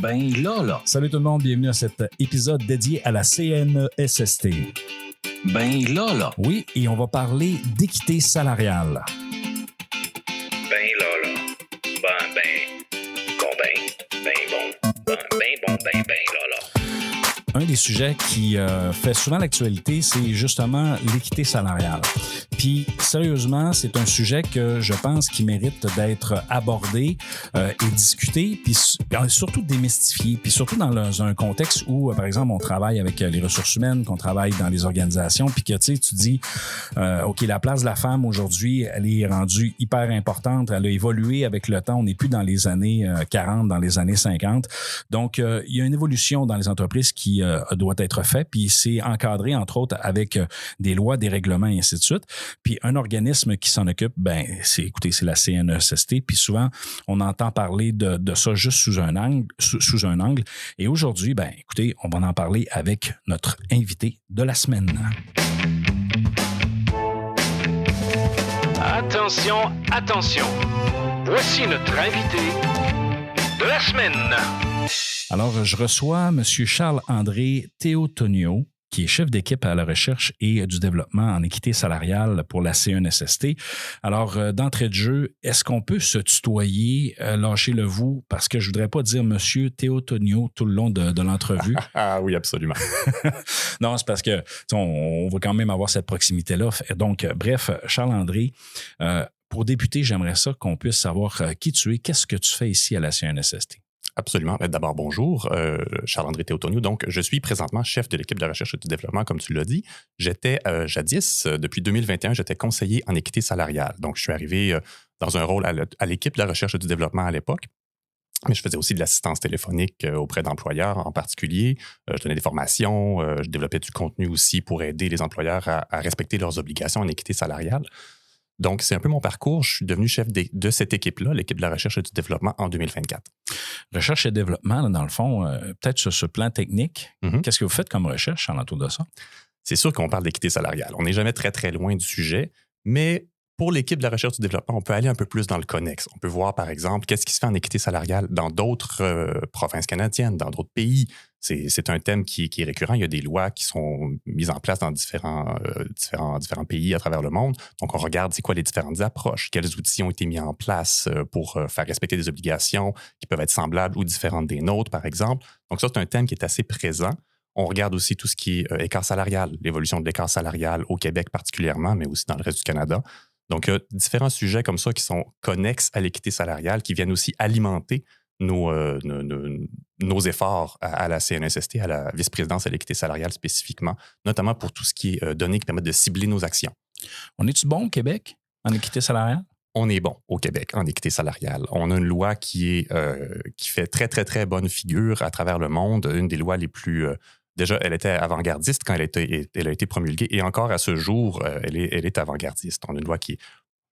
Ben là. Salut tout le monde, bienvenue à cet épisode dédié à la CNESST. Ben là. Oui, et on va parler d'équité salariale. Ben là. Ben là. Un des sujets qui fait souvent l'actualité, c'est justement l'équité salariale. Puis, sérieusement, c'est un sujet que je pense qui mérite d'être abordé et discuté, puis surtout démystifié, puis surtout dans un contexte où, par exemple, on travaille avec les ressources humaines, qu'on travaille dans les organisations, puis que, tu sais, tu dis, OK, la place de la femme aujourd'hui, elle est rendue hyper importante, elle a évolué avec le temps, on n'est plus dans les années 40, dans les années 50. Donc, il y a une évolution dans les entreprises qui doit être faite, puis c'est encadré, entre autres, avec des lois, des règlements, et ainsi de suite. Puis un organisme qui s'en occupe, c'est la CNESST. Puis souvent, on entend parler de ça juste sous un angle. Et aujourd'hui, écoutez, on va en parler avec notre invité de la semaine. Attention. Voici notre invité de la semaine. Alors, je reçois M. Charles-André Théotonio, qui est chef d'équipe à la recherche et du développement en équité salariale pour la CNESST. Alors, d'entrée de jeu, est-ce qu'on peut se tutoyer, lâcher le vous, parce que je voudrais pas dire Monsieur Théotonio tout le long de l'entrevue. Ah oui, absolument. Non, c'est parce que on va quand même avoir cette proximité-là. Donc, bref, Charles-André, pour débuter, j'aimerais ça qu'on puisse savoir qui tu es, qu'est-ce que tu fais ici à la CNESST. Absolument. D'abord, bonjour, Charles-André Théotonio. Donc, je suis présentement chef de l'équipe de recherche et du développement, comme tu l'as dit. J'étais jadis, depuis 2021, j'étais conseiller en équité salariale. Donc, je suis arrivé dans un rôle à l'équipe de la recherche et du développement à l'époque. Mais je faisais aussi de l'assistance téléphonique auprès d'employeurs en particulier. Je donnais des formations, je développais du contenu aussi pour aider les employeurs à respecter leurs obligations en équité salariale. Donc, c'est un peu mon parcours. Je suis devenu chef de cette équipe-là, l'équipe de la recherche et du développement, en 2024. Recherche et développement, là, dans le fond, peut-être sur ce plan technique, Qu'est-ce que vous faites comme recherche en entour de ça? C'est sûr qu'on parle d'équité salariale. On n'est jamais très, très loin du sujet, mais pour l'équipe de la recherche et du développement, on peut aller un peu plus dans le connexe. On peut voir, par exemple, qu'est-ce qui se fait en équité salariale dans d'autres provinces canadiennes, dans d'autres pays. C'est un thème qui est récurrent. Il y a des lois qui sont mises en place dans différents pays à travers le monde. Donc, on regarde c'est quoi les différentes approches, quels outils ont été mis en place pour faire respecter des obligations qui peuvent être semblables ou différentes des nôtres, par exemple. Donc, ça, c'est un thème qui est assez présent. On regarde aussi tout ce qui est écart salarial, l'évolution de l'écart salarial au Québec particulièrement, mais aussi dans le reste du Canada. Donc, il y a différents sujets comme ça qui sont connexes à l'équité salariale, qui viennent aussi alimenter nos efforts à la CNESST, à la vice-présidence à l'équité salariale spécifiquement, notamment pour tout ce qui est données qui permettent de cibler nos actions. On est-tu bon au Québec en équité salariale? On est bon au Québec en équité salariale. On a une loi qui fait très, très, très bonne figure à travers le monde. Une des lois les plus... Déjà, elle était avant-gardiste quand elle a été promulguée et encore à ce jour, elle est avant-gardiste. On a une loi qui,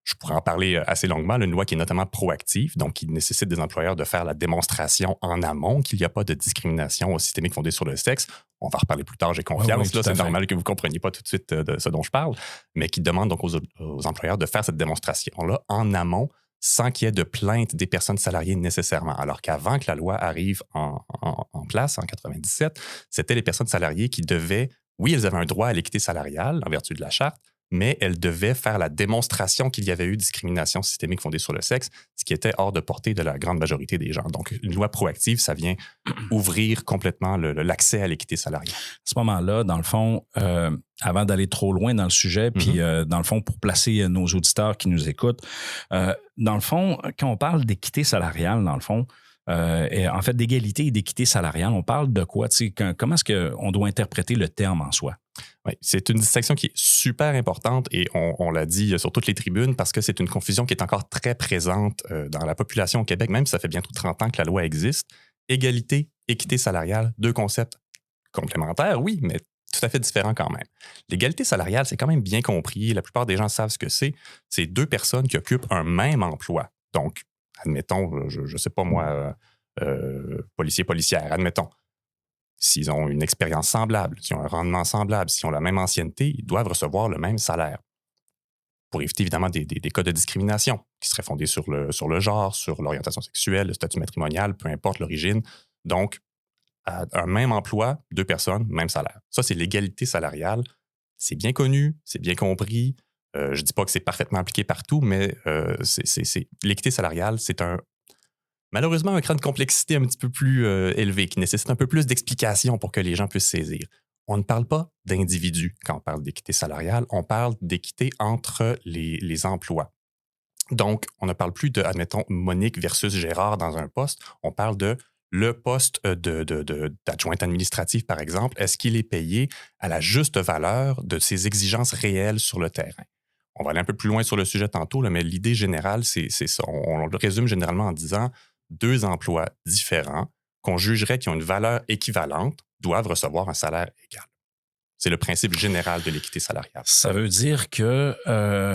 je pourrais en parler assez longuement, une loi qui est notamment proactive, donc qui nécessite des employeurs de faire la démonstration en amont qu'il n'y a pas de discrimination systémique fondée sur le sexe. On va en reparler plus tard, j'ai confiance. Là, c'est normal que vous ne compreniez pas tout de suite de ce dont je parle, mais qui demande donc aux employeurs de faire cette démonstration-là en amont sans qu'il y ait de plainte des personnes salariées nécessairement. Alors qu'avant que la loi arrive en place, en 97, c'était les personnes salariées qui devaient, oui, elles avaient un droit à l'équité salariale en vertu de la charte, mais elles devaient faire la démonstration qu'il y avait eu discrimination systémique fondée sur le sexe, ce qui était hors de portée de la grande majorité des gens. Donc, une loi proactive, ça vient ouvrir complètement l'accès à l'équité salariale. À ce moment-là, dans le fond, avant d'aller trop loin dans le sujet, puis dans le fond, pour placer nos auditeurs qui nous écoutent, dans le fond, quand on parle d'équité salariale, dans le fond, en fait, d'égalité et d'équité salariale, on parle de quoi? Comment est-ce qu'on doit interpréter le terme en soi? Oui, c'est une distinction qui est super importante et on l'a dit sur toutes les tribunes parce que c'est une confusion qui est encore très présente dans la population au Québec, même si ça fait bientôt 30 ans que la loi existe. Égalité, équité salariale, deux concepts complémentaires, oui, mais tout à fait différents quand même. L'égalité salariale, c'est quand même bien compris. La plupart des gens savent ce que c'est. C'est deux personnes qui occupent un même emploi. Donc, admettons, je ne sais pas moi, policier, policière, admettons. S'ils ont une expérience semblable, s'ils ont un rendement semblable, s'ils ont la même ancienneté, ils doivent recevoir le même salaire. Pour éviter évidemment des cas de discrimination qui seraient fondés sur le genre, sur l'orientation sexuelle, le statut matrimonial, peu importe l'origine. Donc, à un même emploi, 2 personnes, même salaire. Ça, c'est l'égalité salariale. C'est bien connu, c'est bien compris. Je ne dis pas que c'est parfaitement appliqué partout, mais l'équité salariale, c'est malheureusement un cran de complexité un petit peu plus élevé, qui nécessite un peu plus d'explications pour que les gens puissent saisir. On ne parle pas d'individus quand on parle d'équité salariale, on parle d'équité entre les emplois. Donc, on ne parle plus de, admettons, Monique versus Gérard dans un poste, on parle de le poste d'adjointe administrative, par exemple, est-ce qu'il est payé à la juste valeur de ses exigences réelles sur le terrain? On va aller un peu plus loin sur le sujet tantôt, là, mais l'idée générale, c'est ça. On le résume généralement en disant 2 emplois différents qu'on jugerait qui ont une valeur équivalente doivent recevoir un salaire égal. C'est le principe général de l'équité salariale. Ça veut dire que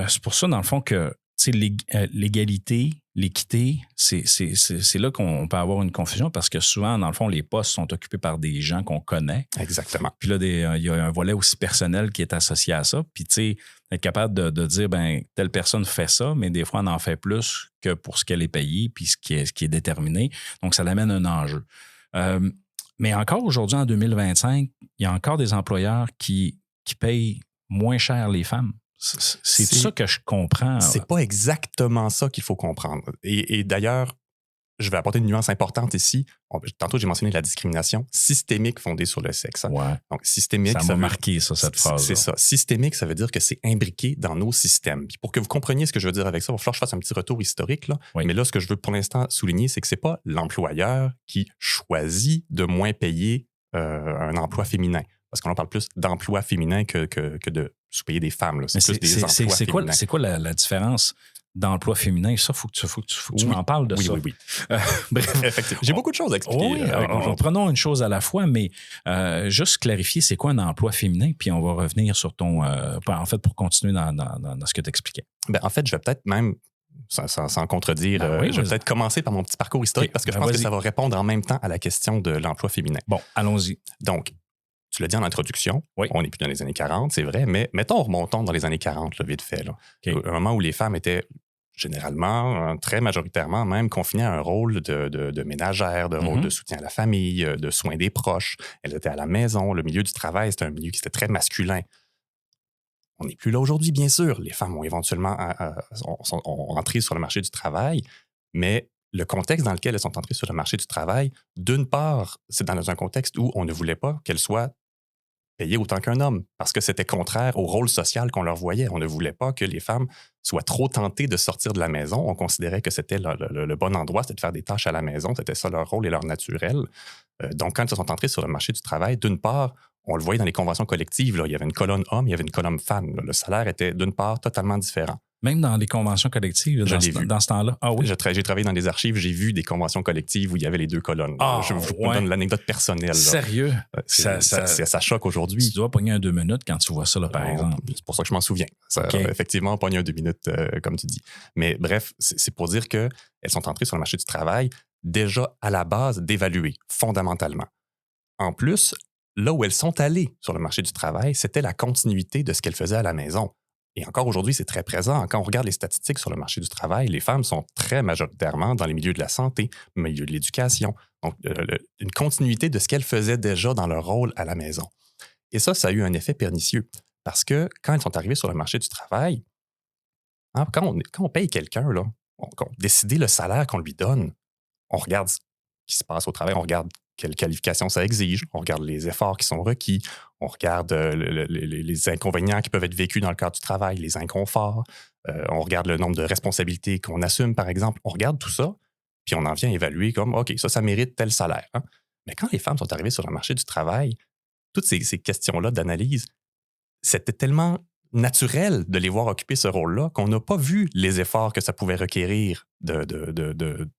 c'est pour ça, dans le fond, que l'égalité, l'équité, c'est là qu'on peut avoir une confusion parce que souvent, dans le fond, les postes sont occupés par des gens qu'on connaît. Exactement. Puis là, il y a un volet aussi personnel qui est associé à ça. Puis, tu sais, être capable de dire, ben telle personne fait ça, mais des fois, on en fait plus que pour ce qu'elle est payée puis ce qui est déterminé. Donc, ça l'amène un enjeu. Mais encore aujourd'hui, en 2025, il y a encore des employeurs qui payent moins cher les femmes. C'est ça que je comprends. C'est pas exactement ça qu'il faut comprendre. Et d'ailleurs, je vais apporter une nuance importante ici. Tantôt, j'ai mentionné la discrimination systémique fondée sur le sexe. Ouais. Donc, systémique, ça m'a marqué, cette phrase. C'est ça. Systémique, ça veut dire que c'est imbriqué dans nos systèmes. Puis pour que vous compreniez ce que je veux dire avec ça, il va falloir que je fasse un petit retour historique. Là. Oui. Mais là, ce que je veux pour l'instant souligner, c'est que c'est pas l'employeur qui choisit de moins payer un emploi féminin. Parce qu'on en parle plus d'emplois féminins que de sous-payer des femmes. Là. C'est plus des emplois féminins. C'est quoi la différence d'emploi féminin? Ça, il faut que tu m'en parles de ça. Oui. Bref. Effectivement. J'ai beaucoup de choses à expliquer. Oui, prenons une chose à la fois, mais juste clarifier, c'est quoi un emploi féminin? Puis on va revenir sur ton... en fait, pour continuer dans ce que tu expliquais. En fait, je vais peut-être même... Sans contredire, je vais peut-être commencer par mon petit parcours historique parce que je pense que ça va répondre en même temps à la question de l'emploi féminin. Bon, allons-y. Donc, tu l'as dit en introduction, oui. On n'est plus dans les années 40, c'est vrai, mais remontons dans les années 40, là, vite fait. Là. Okay. Un moment où les femmes étaient généralement, très majoritairement même, confinées à un rôle de ménagère, de rôle de soutien à la famille, de soins des proches. Elles étaient à la maison. Le milieu du travail, c'était un milieu qui était très masculin. On n'est plus là aujourd'hui, bien sûr. Les femmes ont éventuellement sont entré sur le marché du travail, mais le contexte dans lequel elles sont entrées sur le marché du travail, d'une part, c'est dans un contexte où on ne voulait pas qu'elles soient payées autant qu'un homme, parce que c'était contraire au rôle social qu'on leur voyait. On ne voulait pas que les femmes soient trop tentées de sortir de la maison. On considérait que c'était le bon endroit, c'était de faire des tâches à la maison, c'était ça leur rôle et leur naturel. Donc, quand elles sont entrées sur le marché du travail, d'une part, on le voyait dans les conventions collectives, là, il y avait une colonne homme, il y avait une colonne femme. Là. Le salaire était, d'une part, totalement différent. Même dans les conventions collectives, dans ce temps-là? Ah oui? J'ai travaillé dans des archives, j'ai vu des conventions collectives où il y avait les 2 colonnes. Je vous donne l'anecdote personnelle. Là. Sérieux? Ça choque aujourd'hui. Tu dois pogner un 2 minutes quand tu vois ça, là, par exemple. C'est pour ça que je m'en souviens. Effectivement, pogner un 2 minutes, comme tu dis. Mais bref, c'est pour dire qu'elles sont entrées sur le marché du travail déjà à la base dévaluées, fondamentalement. En plus, là où elles sont allées sur le marché du travail, c'était la continuité de ce qu'elles faisaient à la maison. Et encore aujourd'hui, c'est très présent. Quand on regarde les statistiques sur le marché du travail, les femmes sont très majoritairement dans les milieux de la santé, milieu de l'éducation. Donc, une continuité de ce qu'elles faisaient déjà dans leur rôle à la maison. Et ça a eu un effet pernicieux. Parce que quand elles sont arrivées sur le marché du travail, quand on paye quelqu'un, là, on décide le salaire qu'on lui donne, on regarde ce qui se passe au travail, on regarde quelles qualifications ça exige, on regarde les efforts qui sont requis, on regarde les inconvénients qui peuvent être vécus dans le cadre du travail, les inconforts, on regarde le nombre de responsabilités qu'on assume, par exemple. On regarde tout ça, puis on en vient évaluer comme, OK, ça mérite tel salaire. Hein? Mais quand les femmes sont arrivées sur le marché du travail, toutes ces questions-là d'analyse, c'était tellement naturel de les voir occuper ce rôle-là qu'on n'a pas vu les efforts que ça pouvait requérir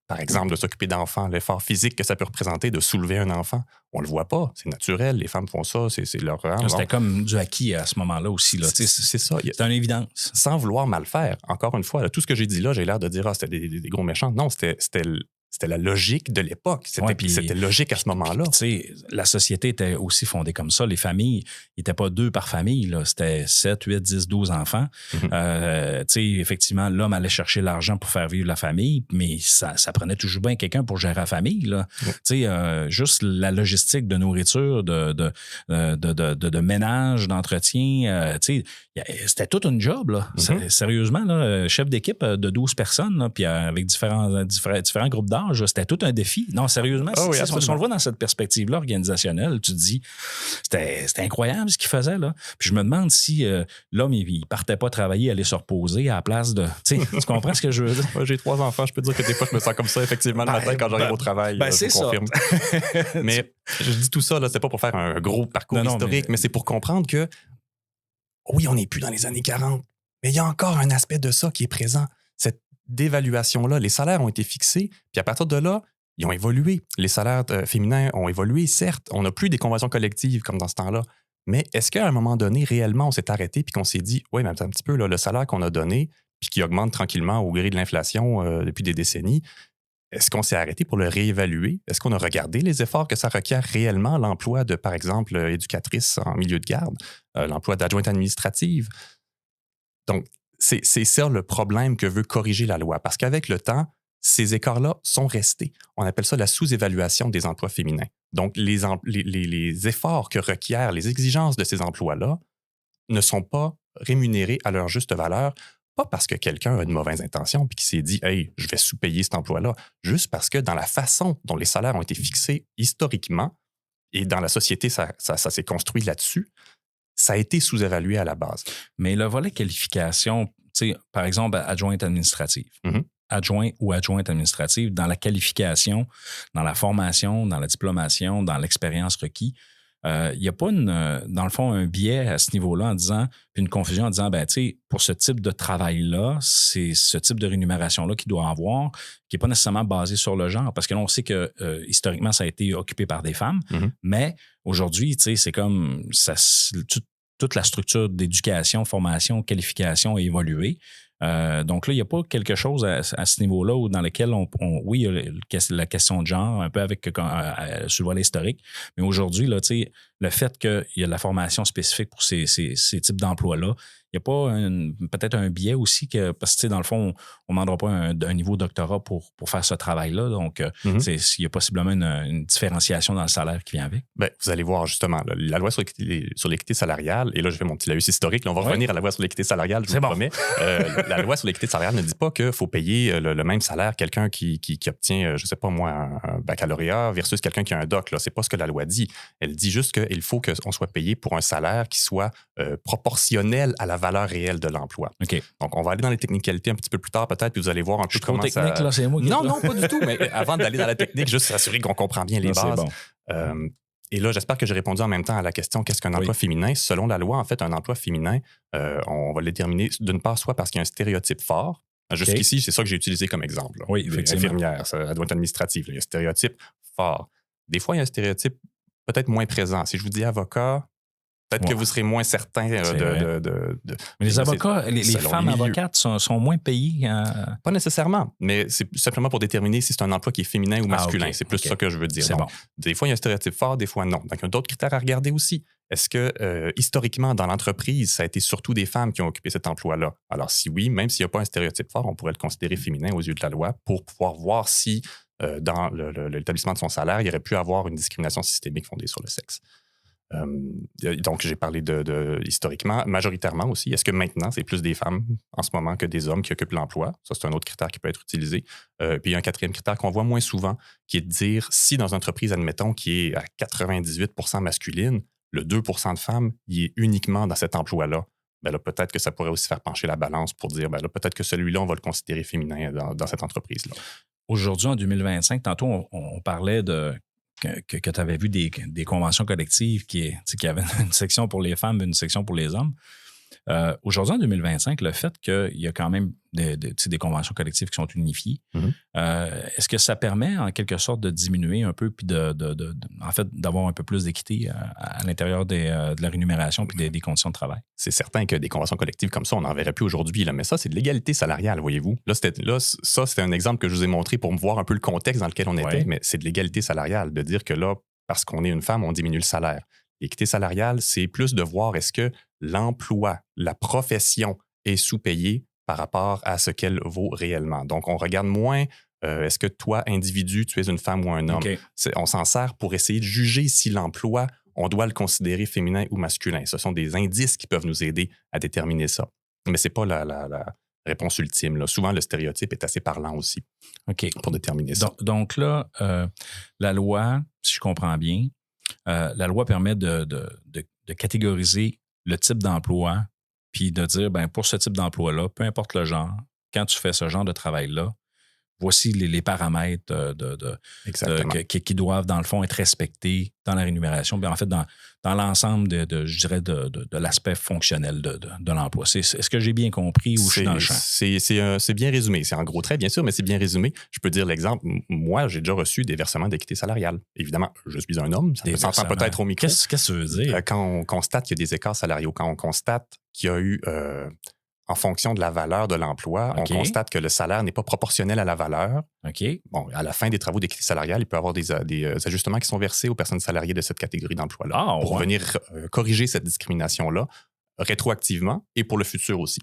par exemple, de s'occuper d'enfants, l'effort physique que ça peut représenter de soulever un enfant. On le voit pas, c'est naturel, les femmes font ça, c'est leur rang. C'était comme du acquis à ce moment-là aussi. Là. C'est ça. C'est une évidence. Sans vouloir mal faire, encore une fois, là, tout ce que j'ai dit là, j'ai l'air de dire c'était des gros méchants. Non, c'était c'était la logique de l'époque. C'était logique à ce moment-là. Tu sais, la société était aussi fondée comme ça. Les familles, ils n'étaient pas 2 par famille, là. C'était 7, 8, 10, 12 enfants. Tu sais, effectivement, l'homme allait chercher l'argent pour faire vivre la famille, mais ça prenait toujours bien quelqu'un pour gérer la famille, là. Tu sais, juste la logistique de nourriture, de ménage, d'entretien, tu sais, c'était tout un job, là. Sérieusement, là, chef d'équipe de 12 personnes, là, puis avec différents groupes d'âge, c'était tout un défi. Non, sérieusement, si on le voit dans cette perspective-là organisationnelle, tu te dis, c'était incroyable ce qu'il faisait, là. Puis je me demande si l'homme, il partait pas travailler, aller se reposer à la place de... Tu comprends ce que je veux dire? Moi, j'ai 3 enfants, je peux dire que des fois, je me sens comme ça, effectivement, le matin, quand j'arrive au travail. C'est ça. Confirme. Mais je dis tout ça, là, c'est pas pour faire un gros parcours historique, mais c'est pour comprendre que, oui, on n'est plus dans les années 40, mais il y a encore un aspect de ça qui est présent. Cette d'évaluation-là. Les salaires ont été fixés, puis à partir de là, ils ont évolué. Les salaires féminins ont évolué, certes. On n'a plus des conventions collectives comme dans ce temps-là. Mais est-ce qu'à un moment donné, réellement, on s'est arrêté puis qu'on s'est dit, oui, mais un petit peu, là, le salaire qu'on a donné, puis qui augmente tranquillement au gré de l'inflation depuis des décennies, est-ce qu'on s'est arrêté pour le réévaluer? Est-ce qu'on a regardé les efforts que ça requiert réellement, l'emploi de, par exemple, éducatrice en milieu de garde, l'emploi d'adjointe administrative? Donc, c'est ça le problème que veut corriger la loi. Parce qu'avec le temps, ces écarts-là sont restés. On appelle ça la sous-évaluation des emplois féminins. Donc, les efforts que requièrent les exigences de ces emplois-là ne sont pas rémunérés à leur juste valeur, pas parce que quelqu'un a une mauvaise intention puis qui s'est dit « Hey, je vais sous-payer cet emploi-là », juste parce que dans la façon dont les salaires ont été fixés historiquement, et dans la société, ça s'est construit là-dessus, ça a été sous-évalué à la base. Mais le volet qualification, tu sais, par exemple, adjointe administrative. Adjoint ou adjointe administrative, dans la qualification, dans la formation, dans la diplomation, dans l'expérience requise, il n'y a pas, dans le fond, un biais à ce niveau-là en disant, puis une confusion en disant, ben, tu sais, pour ce type de travail-là, c'est ce type de rémunération-là qu'il doit avoir, qui n'est pas nécessairement basé sur le genre, parce que là, on sait que historiquement, ça a été occupé par des femmes, mais aujourd'hui, tu sais, c'est comme ça, toute la structure d'éducation, formation, qualification a évolué. Donc là, il n'y a pas quelque chose à ce niveau-là où, dans lequel oui, il y a la question de genre, un peu avec sur le volet historique, mais aujourd'hui, là, tu sais, le fait qu'il y a de la formation spécifique pour ces types d'emplois-là, il n'y a pas peut-être un biais aussi, parce que dans le fond, on ne demandera pas un niveau de doctorat pour faire ce travail-là. Donc, il y a possiblement une différenciation dans le salaire qui vient avec. Bien, vous allez voir justement, là, la loi sur l'équité salariale, et là, je fais mon petit laïus historique, là, on va revenir à la loi sur l'équité salariale, je vous promets. La loi sur l'équité salariale ne dit pas qu'il faut payer le même salaire quelqu'un qui obtient, je ne sais pas moi, un baccalauréat versus quelqu'un qui a un doc. Ce n'est pas ce que la loi dit. Elle dit juste qu'il faut qu'on soit payé pour un salaire qui soit proportionnel à la valeur réelle de l'emploi. Okay. Donc, on va aller dans les technicalités un petit peu plus tard peut-être, puis vous allez voir un peu comment ça... Là, c'est moi qui non, pas du tout, mais avant d'aller dans la technique, juste s'assurer qu'on comprend bien les bases. Bon. Et là, j'espère que j'ai répondu en même temps à la question qu'est-ce qu'un emploi féminin? Selon la loi, en fait, un emploi féminin, on va le déterminer d'une part soit parce qu'il y a un stéréotype fort. Jusqu'ici, c'est ça que j'ai utilisé comme exemple. Là. Oui, effectivement. Infirmière, adjointe administrative, il y a un stéréotype fort. Des fois, il y a un stéréotype peut-être moins présent. Si je vous dis avocat, peut-être que vous serez moins certain Mais les avocats, les femmes avocates sont moins payées. Pas nécessairement, mais c'est simplement pour déterminer si c'est un emploi qui est féminin ou masculin. C'est plus ça que je veux dire. Donc, des fois, il y a un stéréotype fort, des fois, non. Donc, il y a d'autres critères à regarder aussi. Est-ce que, historiquement, dans l'entreprise, ça a été surtout des femmes qui ont occupé cet emploi-là? Alors, si oui, même s'il n'y a pas un stéréotype fort, on pourrait le considérer féminin aux yeux de la loi pour pouvoir voir si, dans l'établissement de son salaire, il y aurait pu avoir une discrimination systémique fondée sur le sexe. Donc, j'ai parlé de historiquement, majoritairement aussi. Est-ce que maintenant, c'est plus des femmes en ce moment que des hommes qui occupent l'emploi? Ça, c'est un autre critère qui peut être utilisé. Puis, il y a un quatrième critère qu'on voit moins souvent, qui est de dire si dans une entreprise, admettons, qui est à 98% masculine, le 2% de femmes, il est uniquement dans cet emploi-là. Ben là, peut-être que ça pourrait aussi faire pencher la balance pour dire, ben là, peut-être que celui-là, on va le considérer féminin dans cette entreprise-là. Aujourd'hui, en 2025, tantôt, on parlait que tu avais vu des conventions collectives qui avaient une section pour les femmes et une section pour les hommes. Aujourd'hui, en 2025, le fait qu'il y a quand même des conventions collectives qui sont unifiées, est-ce que ça permet en quelque sorte de diminuer un peu puis en fait, d'avoir un peu plus d'équité à l'intérieur de la rémunération puis des conditions de travail? C'est certain que des conventions collectives comme ça, on n'en verrait plus aujourd'hui. Là, mais ça, c'est de l'égalité salariale, voyez-vous. Ça, c'était un exemple que je vous ai montré pour me voir un peu le contexte dans lequel on était, mais c'est de l'égalité salariale, de dire que là, parce qu'on est une femme, on diminue le salaire. L'équité salariale, c'est plus de voir est-ce que l'emploi, la profession est sous-payée par rapport à ce qu'elle vaut réellement. Donc, on regarde moins est-ce que toi, individu, tu es une femme ou un homme. Okay. On s'en sert pour essayer de juger si l'emploi, on doit le considérer féminin ou masculin. Ce sont des indices qui peuvent nous aider à déterminer ça. Mais ce n'est pas la réponse ultime. Là. Souvent, le stéréotype est assez parlant aussi pour déterminer ça. Donc là, la loi, si je comprends bien, la loi permet de catégoriser le type d'emploi puis de dire, ben pour ce type d'emploi-là, peu importe le genre, quand tu fais ce genre de travail-là, voici les paramètres qui doivent, dans le fond, être respectés dans la rémunération, bien, en fait, dans l'ensemble je dirais, de l'aspect fonctionnel de l'emploi. Est-ce que j'ai bien compris ou je suis dans le champ? C'est bien résumé. C'est en gros traits, bien sûr, mais c'est bien résumé. Je peux dire l'exemple. Moi, j'ai déjà reçu des versements d'équité salariale. Évidemment, je suis un homme. Ça s'entend peut-être au micro. Qu'est-ce que ça veut dire? Quand on constate qu'il y a des écarts salariaux, quand on constate qu'il y a eu... en fonction de la valeur de l'emploi, on constate que le salaire n'est pas proportionnel à la valeur. Bon, à la fin des travaux d'équité salariale, il peut y avoir des ajustements qui sont versés aux personnes salariées de cette catégorie d'emploi-là pour venir corriger cette discrimination-là rétroactivement et pour le futur aussi.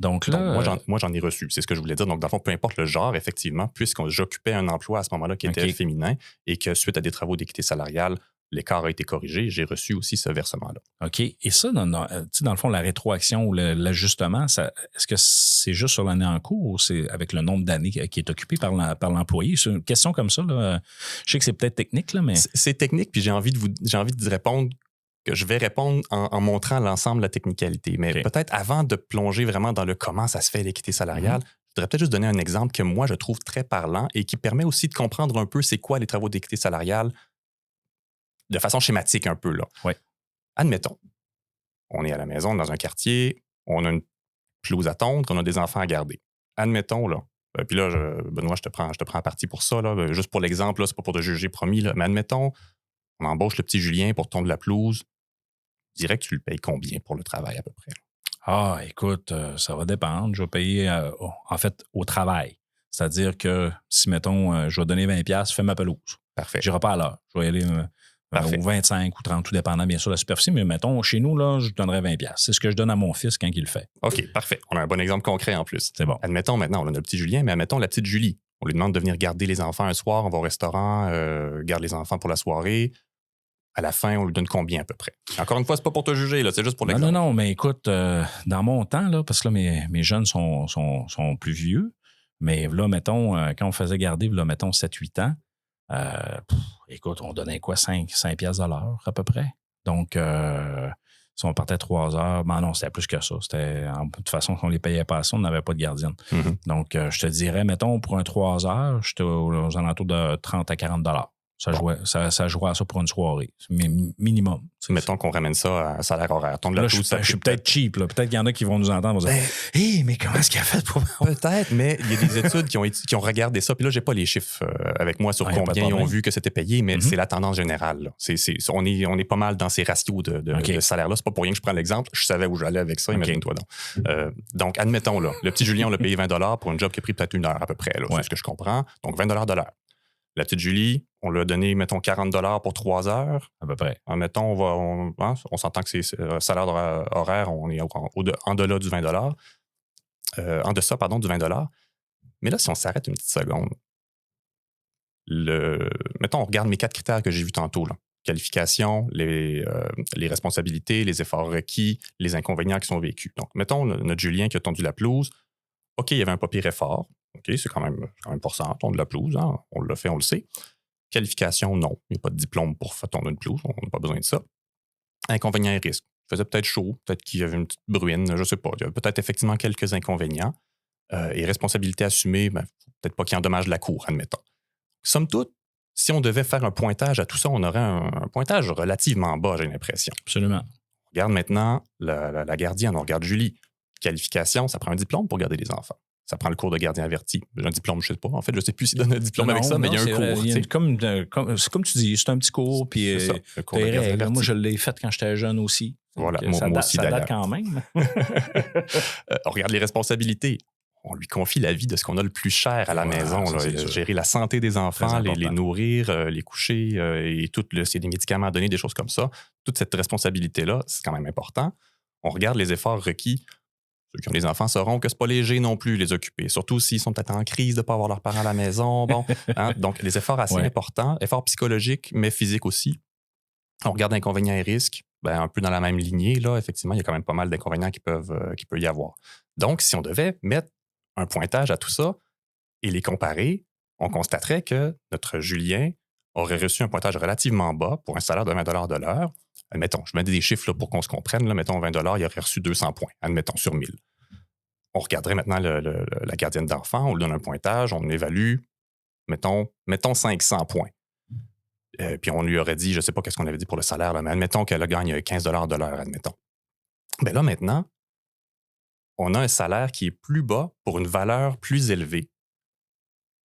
Donc là, moi, j'en ai reçu. C'est ce que je voulais dire. Donc, dans le fond, peu importe le genre, effectivement, puisque j'occupais un emploi à ce moment-là qui était féminin et que suite à des travaux d'équité salariale, l'écart a été corrigé, j'ai reçu aussi ce versement-là. OK. Et ça, dans le fond, la rétroaction ou l'ajustement, est-ce que c'est juste sur l'année en cours ou c'est avec le nombre d'années qui est occupé par l'employé? C'est une question comme ça, là. Je sais que c'est peut-être technique, là, mais... C'est technique, puis j'ai envie de répondre que je vais répondre en montrant l'ensemble de la technicalité. Mais peut-être avant de plonger vraiment dans le comment ça se fait l'équité salariale, je voudrais peut-être juste donner un exemple que moi, je trouve très parlant et qui permet aussi de comprendre un peu c'est quoi les travaux d'équité salariale de façon schématique un peu. Là. Admettons, on est à la maison dans un quartier, on a une pelouse à tondre, on a des enfants à garder. Admettons, là, puis là, Benoît, je te prends à partie pour ça, là, juste pour l'exemple, là, c'est pas pour te juger, promis, là, mais admettons, on embauche le petit Julien pour tondre la pelouse. Je dirais que tu le payes combien pour le travail à peu près? Ah, écoute, ça va dépendre. Je vais payer, en fait, au travail. C'est-à-dire que si, mettons, je vais donner 20$, fais ma pelouse. Parfait. Je n'irai pas à l'heure. Je vais y aller au 25 ou 30, tout dépendant, bien sûr, de la superficie. Mais mettons, chez nous, là, je donnerais 20$. C'est ce que je donne à mon fils quand il le fait. OK, parfait. On a un bon exemple concret en plus. C'est bon. Admettons maintenant, on a le petit Julien, mais admettons la petite Julie. On lui demande de venir garder les enfants un soir, on va au restaurant, garde les enfants pour la soirée. À la fin, on lui donne combien à peu près? Encore une fois, c'est pas pour te juger, là, c'est juste pour l'exemple. Non, mais écoute, dans mon temps, là, parce que là, mes jeunes sont plus vieux, mais là, mettons, quand on faisait garder, là, mettons, 7-8 ans, écoute, on donnait quoi? 5$ de l'heure à peu près. Donc, si on partait 3 heures, ben non, c'était plus que ça. De toute façon, si on les payait pas assez, on n'avait pas de gardienne. Donc, je te dirais, mettons, pour un 3 heures, j'étais aux alentours de 30 à 40$. Ça jouait à ça pour une soirée. Mais minimum. Mettons qu'on ramène ça à salaire horaire. Je suis peut-être cheap. Là. Peut-être qu'il y en a qui vont nous entendre et dire hey, mais comment est-ce qu'il a fait pour... Peut-être, mais il y a des études qui ont regardé ça. Puis là, je n'ai pas les chiffres avec moi sur combien ils ont vu que c'était payé, mais c'est la tendance générale. Là. On est pas mal dans ces ratios de salaire-là. C'est pas pour rien que je prends l'exemple. Je savais où j'allais avec ça, imagine-toi donc. Donc, admettons, là, le petit Julien, on l'a payé 20$ pour un job qui a pris peut-être 1 heure à peu près. C'est ce que je comprends. Donc, 20$ de l'heure. La petite Julie, on lui a donné, mettons, 40$ pour 3 heures. À peu près. Mettons, on s'entend que c'est salaire horaire, on est en delà du 20$. En deçà, pardon, du 20$. Mais là, si on s'arrête une petite seconde, mettons, on regarde mes 4 critères que j'ai vus tantôt. Là. Qualification, les responsabilités, les efforts requis, les inconvénients qui sont vécus. Donc, mettons, notre Julien qui a tondu la pelouse. OK, il y avait un pas pire effort. OK, c'est quand même pas ça, tondre la pelouse. Hein? On l'a fait, on le sait. Qualification, non. Il n'y a pas de diplôme pour faire tondre une pelouse. On n'a pas besoin de ça. Inconvénients et risques. Il faisait peut-être chaud, peut-être qu'il y avait une petite bruine, je ne sais pas. Il y a peut-être effectivement quelques inconvénients. Et responsabilité assumée, peut-être pas qu'il endommage la cour, admettons. Somme toute, si on devait faire un pointage à tout ça, on aurait un pointage relativement bas, j'ai l'impression. Absolument. On regarde maintenant la gardienne, on regarde Julie. Qualification, ça prend un diplôme pour garder les enfants. Ça prend le cours de gardien averti. Un diplôme, je ne sais pas. En fait, je ne sais plus s'il donne un diplôme avec ça, mais il y a un cours. C'est comme tu dis, c'est un petit cours. Puis, c'est ça, le cours de gardien averti. Moi, je l'ai fait quand j'étais jeune aussi. Voilà, Donc, moi aussi, ça d'ailleurs. date quand même. On regarde les responsabilités. On lui confie la vie de ce qu'on a le plus cher à la maison. Ça, là. c'est sûr. Gérer la santé des enfants, Très les important. nourrir, les coucher, et tout s'il y a des médicaments à donner, des choses comme ça. Toute cette responsabilité-là, c'est quand même important. On regarde les efforts requis. Ceux qui ont des enfants sauront que c'est pas léger non plus les occuper, surtout s'ils sont peut-être en crise de ne pas avoir leurs parents à la maison. Bon, hein? Donc, des efforts assez importants, efforts psychologiques, mais physiques aussi. On regarde inconvénients et risques, un peu dans la même lignée. Là, effectivement, il y a quand même pas mal d'inconvénients qui peut y avoir. Donc, si on devait mettre un pointage à tout ça et les comparer, on constaterait que notre Julien aurait reçu un pointage relativement bas pour un salaire de 20 $ de l'heure. Admettons, je mets des chiffres là, pour qu'on se comprenne. Là, mettons 20 $, il aurait reçu 200 points, admettons, sur 1000. On regarderait maintenant la gardienne d'enfant, on lui donne un pointage, on évalue, mettons 500 points. Puis on lui aurait dit, je ne sais pas qu'est-ce qu'on avait dit pour le salaire, là, mais admettons qu'elle gagne 15 $ de l'heure, admettons. Bien là, maintenant, on a un salaire qui est plus bas pour une valeur plus élevée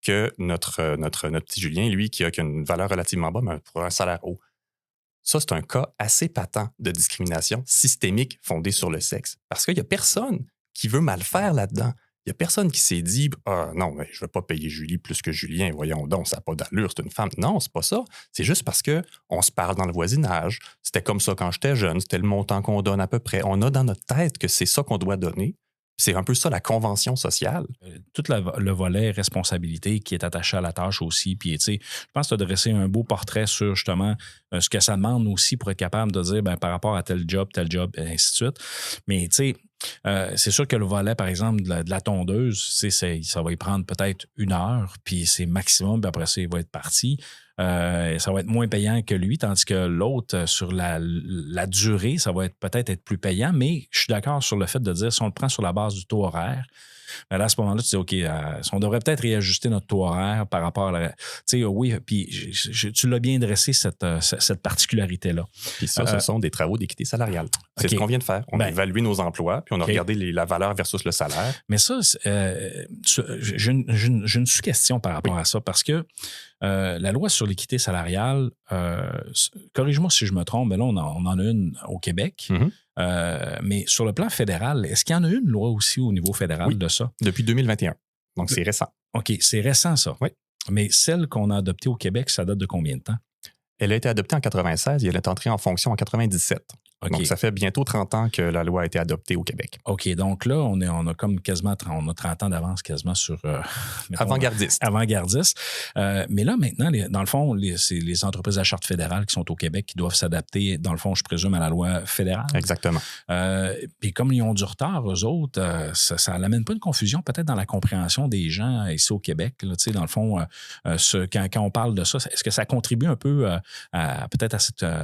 que notre petit Julien, lui, qui a une valeur relativement bas, mais pour un salaire haut. Ça, c'est un cas assez patent de discrimination systémique fondée sur le sexe. Parce qu'il n'y a personne qui veut mal faire là-dedans. Il n'y a personne qui s'est dit « Ah non, mais je ne veux pas payer Julie plus que Julien, voyons donc, ça n'a pas d'allure, c'est une femme. » Non, c'est pas ça. C'est juste parce qu'on se parle dans le voisinage. C'était comme ça quand j'étais jeune, c'était le montant qu'on donne à peu près. On a dans notre tête que c'est ça qu'on doit donner. C'est un peu ça la convention sociale. Tout le volet responsabilité qui est attaché à la tâche aussi. Puis, tu sais, je pense que tu as dressé un beau portrait sur justement ce que ça demande aussi pour être capable de dire par rapport à tel job, et ainsi de suite. Mais, tu sais, c'est sûr que le volet, par exemple, de la tondeuse, ça va y prendre peut-être 1 heure, puis c'est maximum, puis après ça, il va être parti. Ça va être moins payant que lui, tandis que l'autre, sur la durée, ça va peut-être être plus payant, mais je suis d'accord sur le fait de dire, si on le prend sur la base du taux horaire, là, à ce moment-là, tu dis, OK, on devrait peut-être réajuster notre taux horaire par rapport à la... Tu sais, oui, puis tu l'as bien dressé, cette particularité-là. Puis ça, ce sont des travaux d'équité salariale. C'est ce qu'on vient de faire. On a évalué nos emplois, puis on a regardé la valeur versus le salaire. Mais ça, j'ai une sous-question par rapport à ça, parce que la loi sur l'équité salariale, corrige-moi si je me trompe, mais là, on en a une au Québec. Mais sur le plan fédéral, est-ce qu'il y en a une loi aussi au niveau fédéral de ça? Depuis 2021. Donc, c'est récent. OK, c'est récent, ça. Oui. Mais celle qu'on a adoptée au Québec, ça date de combien de temps? Elle a été adoptée en 96 et elle est entrée en fonction en 97. Okay. Donc, ça fait bientôt 30 ans que la loi a été adoptée au Québec. OK, donc là, on a comme quasiment 30 ans d'avance quasiment sur... avant-gardiste. Avant-gardiste. Mais là, maintenant, dans le fond, c'est les entreprises à charte fédérale qui sont au Québec qui doivent s'adapter, dans le fond, je présume, à la loi fédérale. Exactement. Puis comme ils ont du retard, eux autres, ça n'amène pas une confusion peut-être dans la compréhension des gens ici au Québec. Là, dans le fond, quand on parle de ça, est-ce que ça contribue un peu peut-être à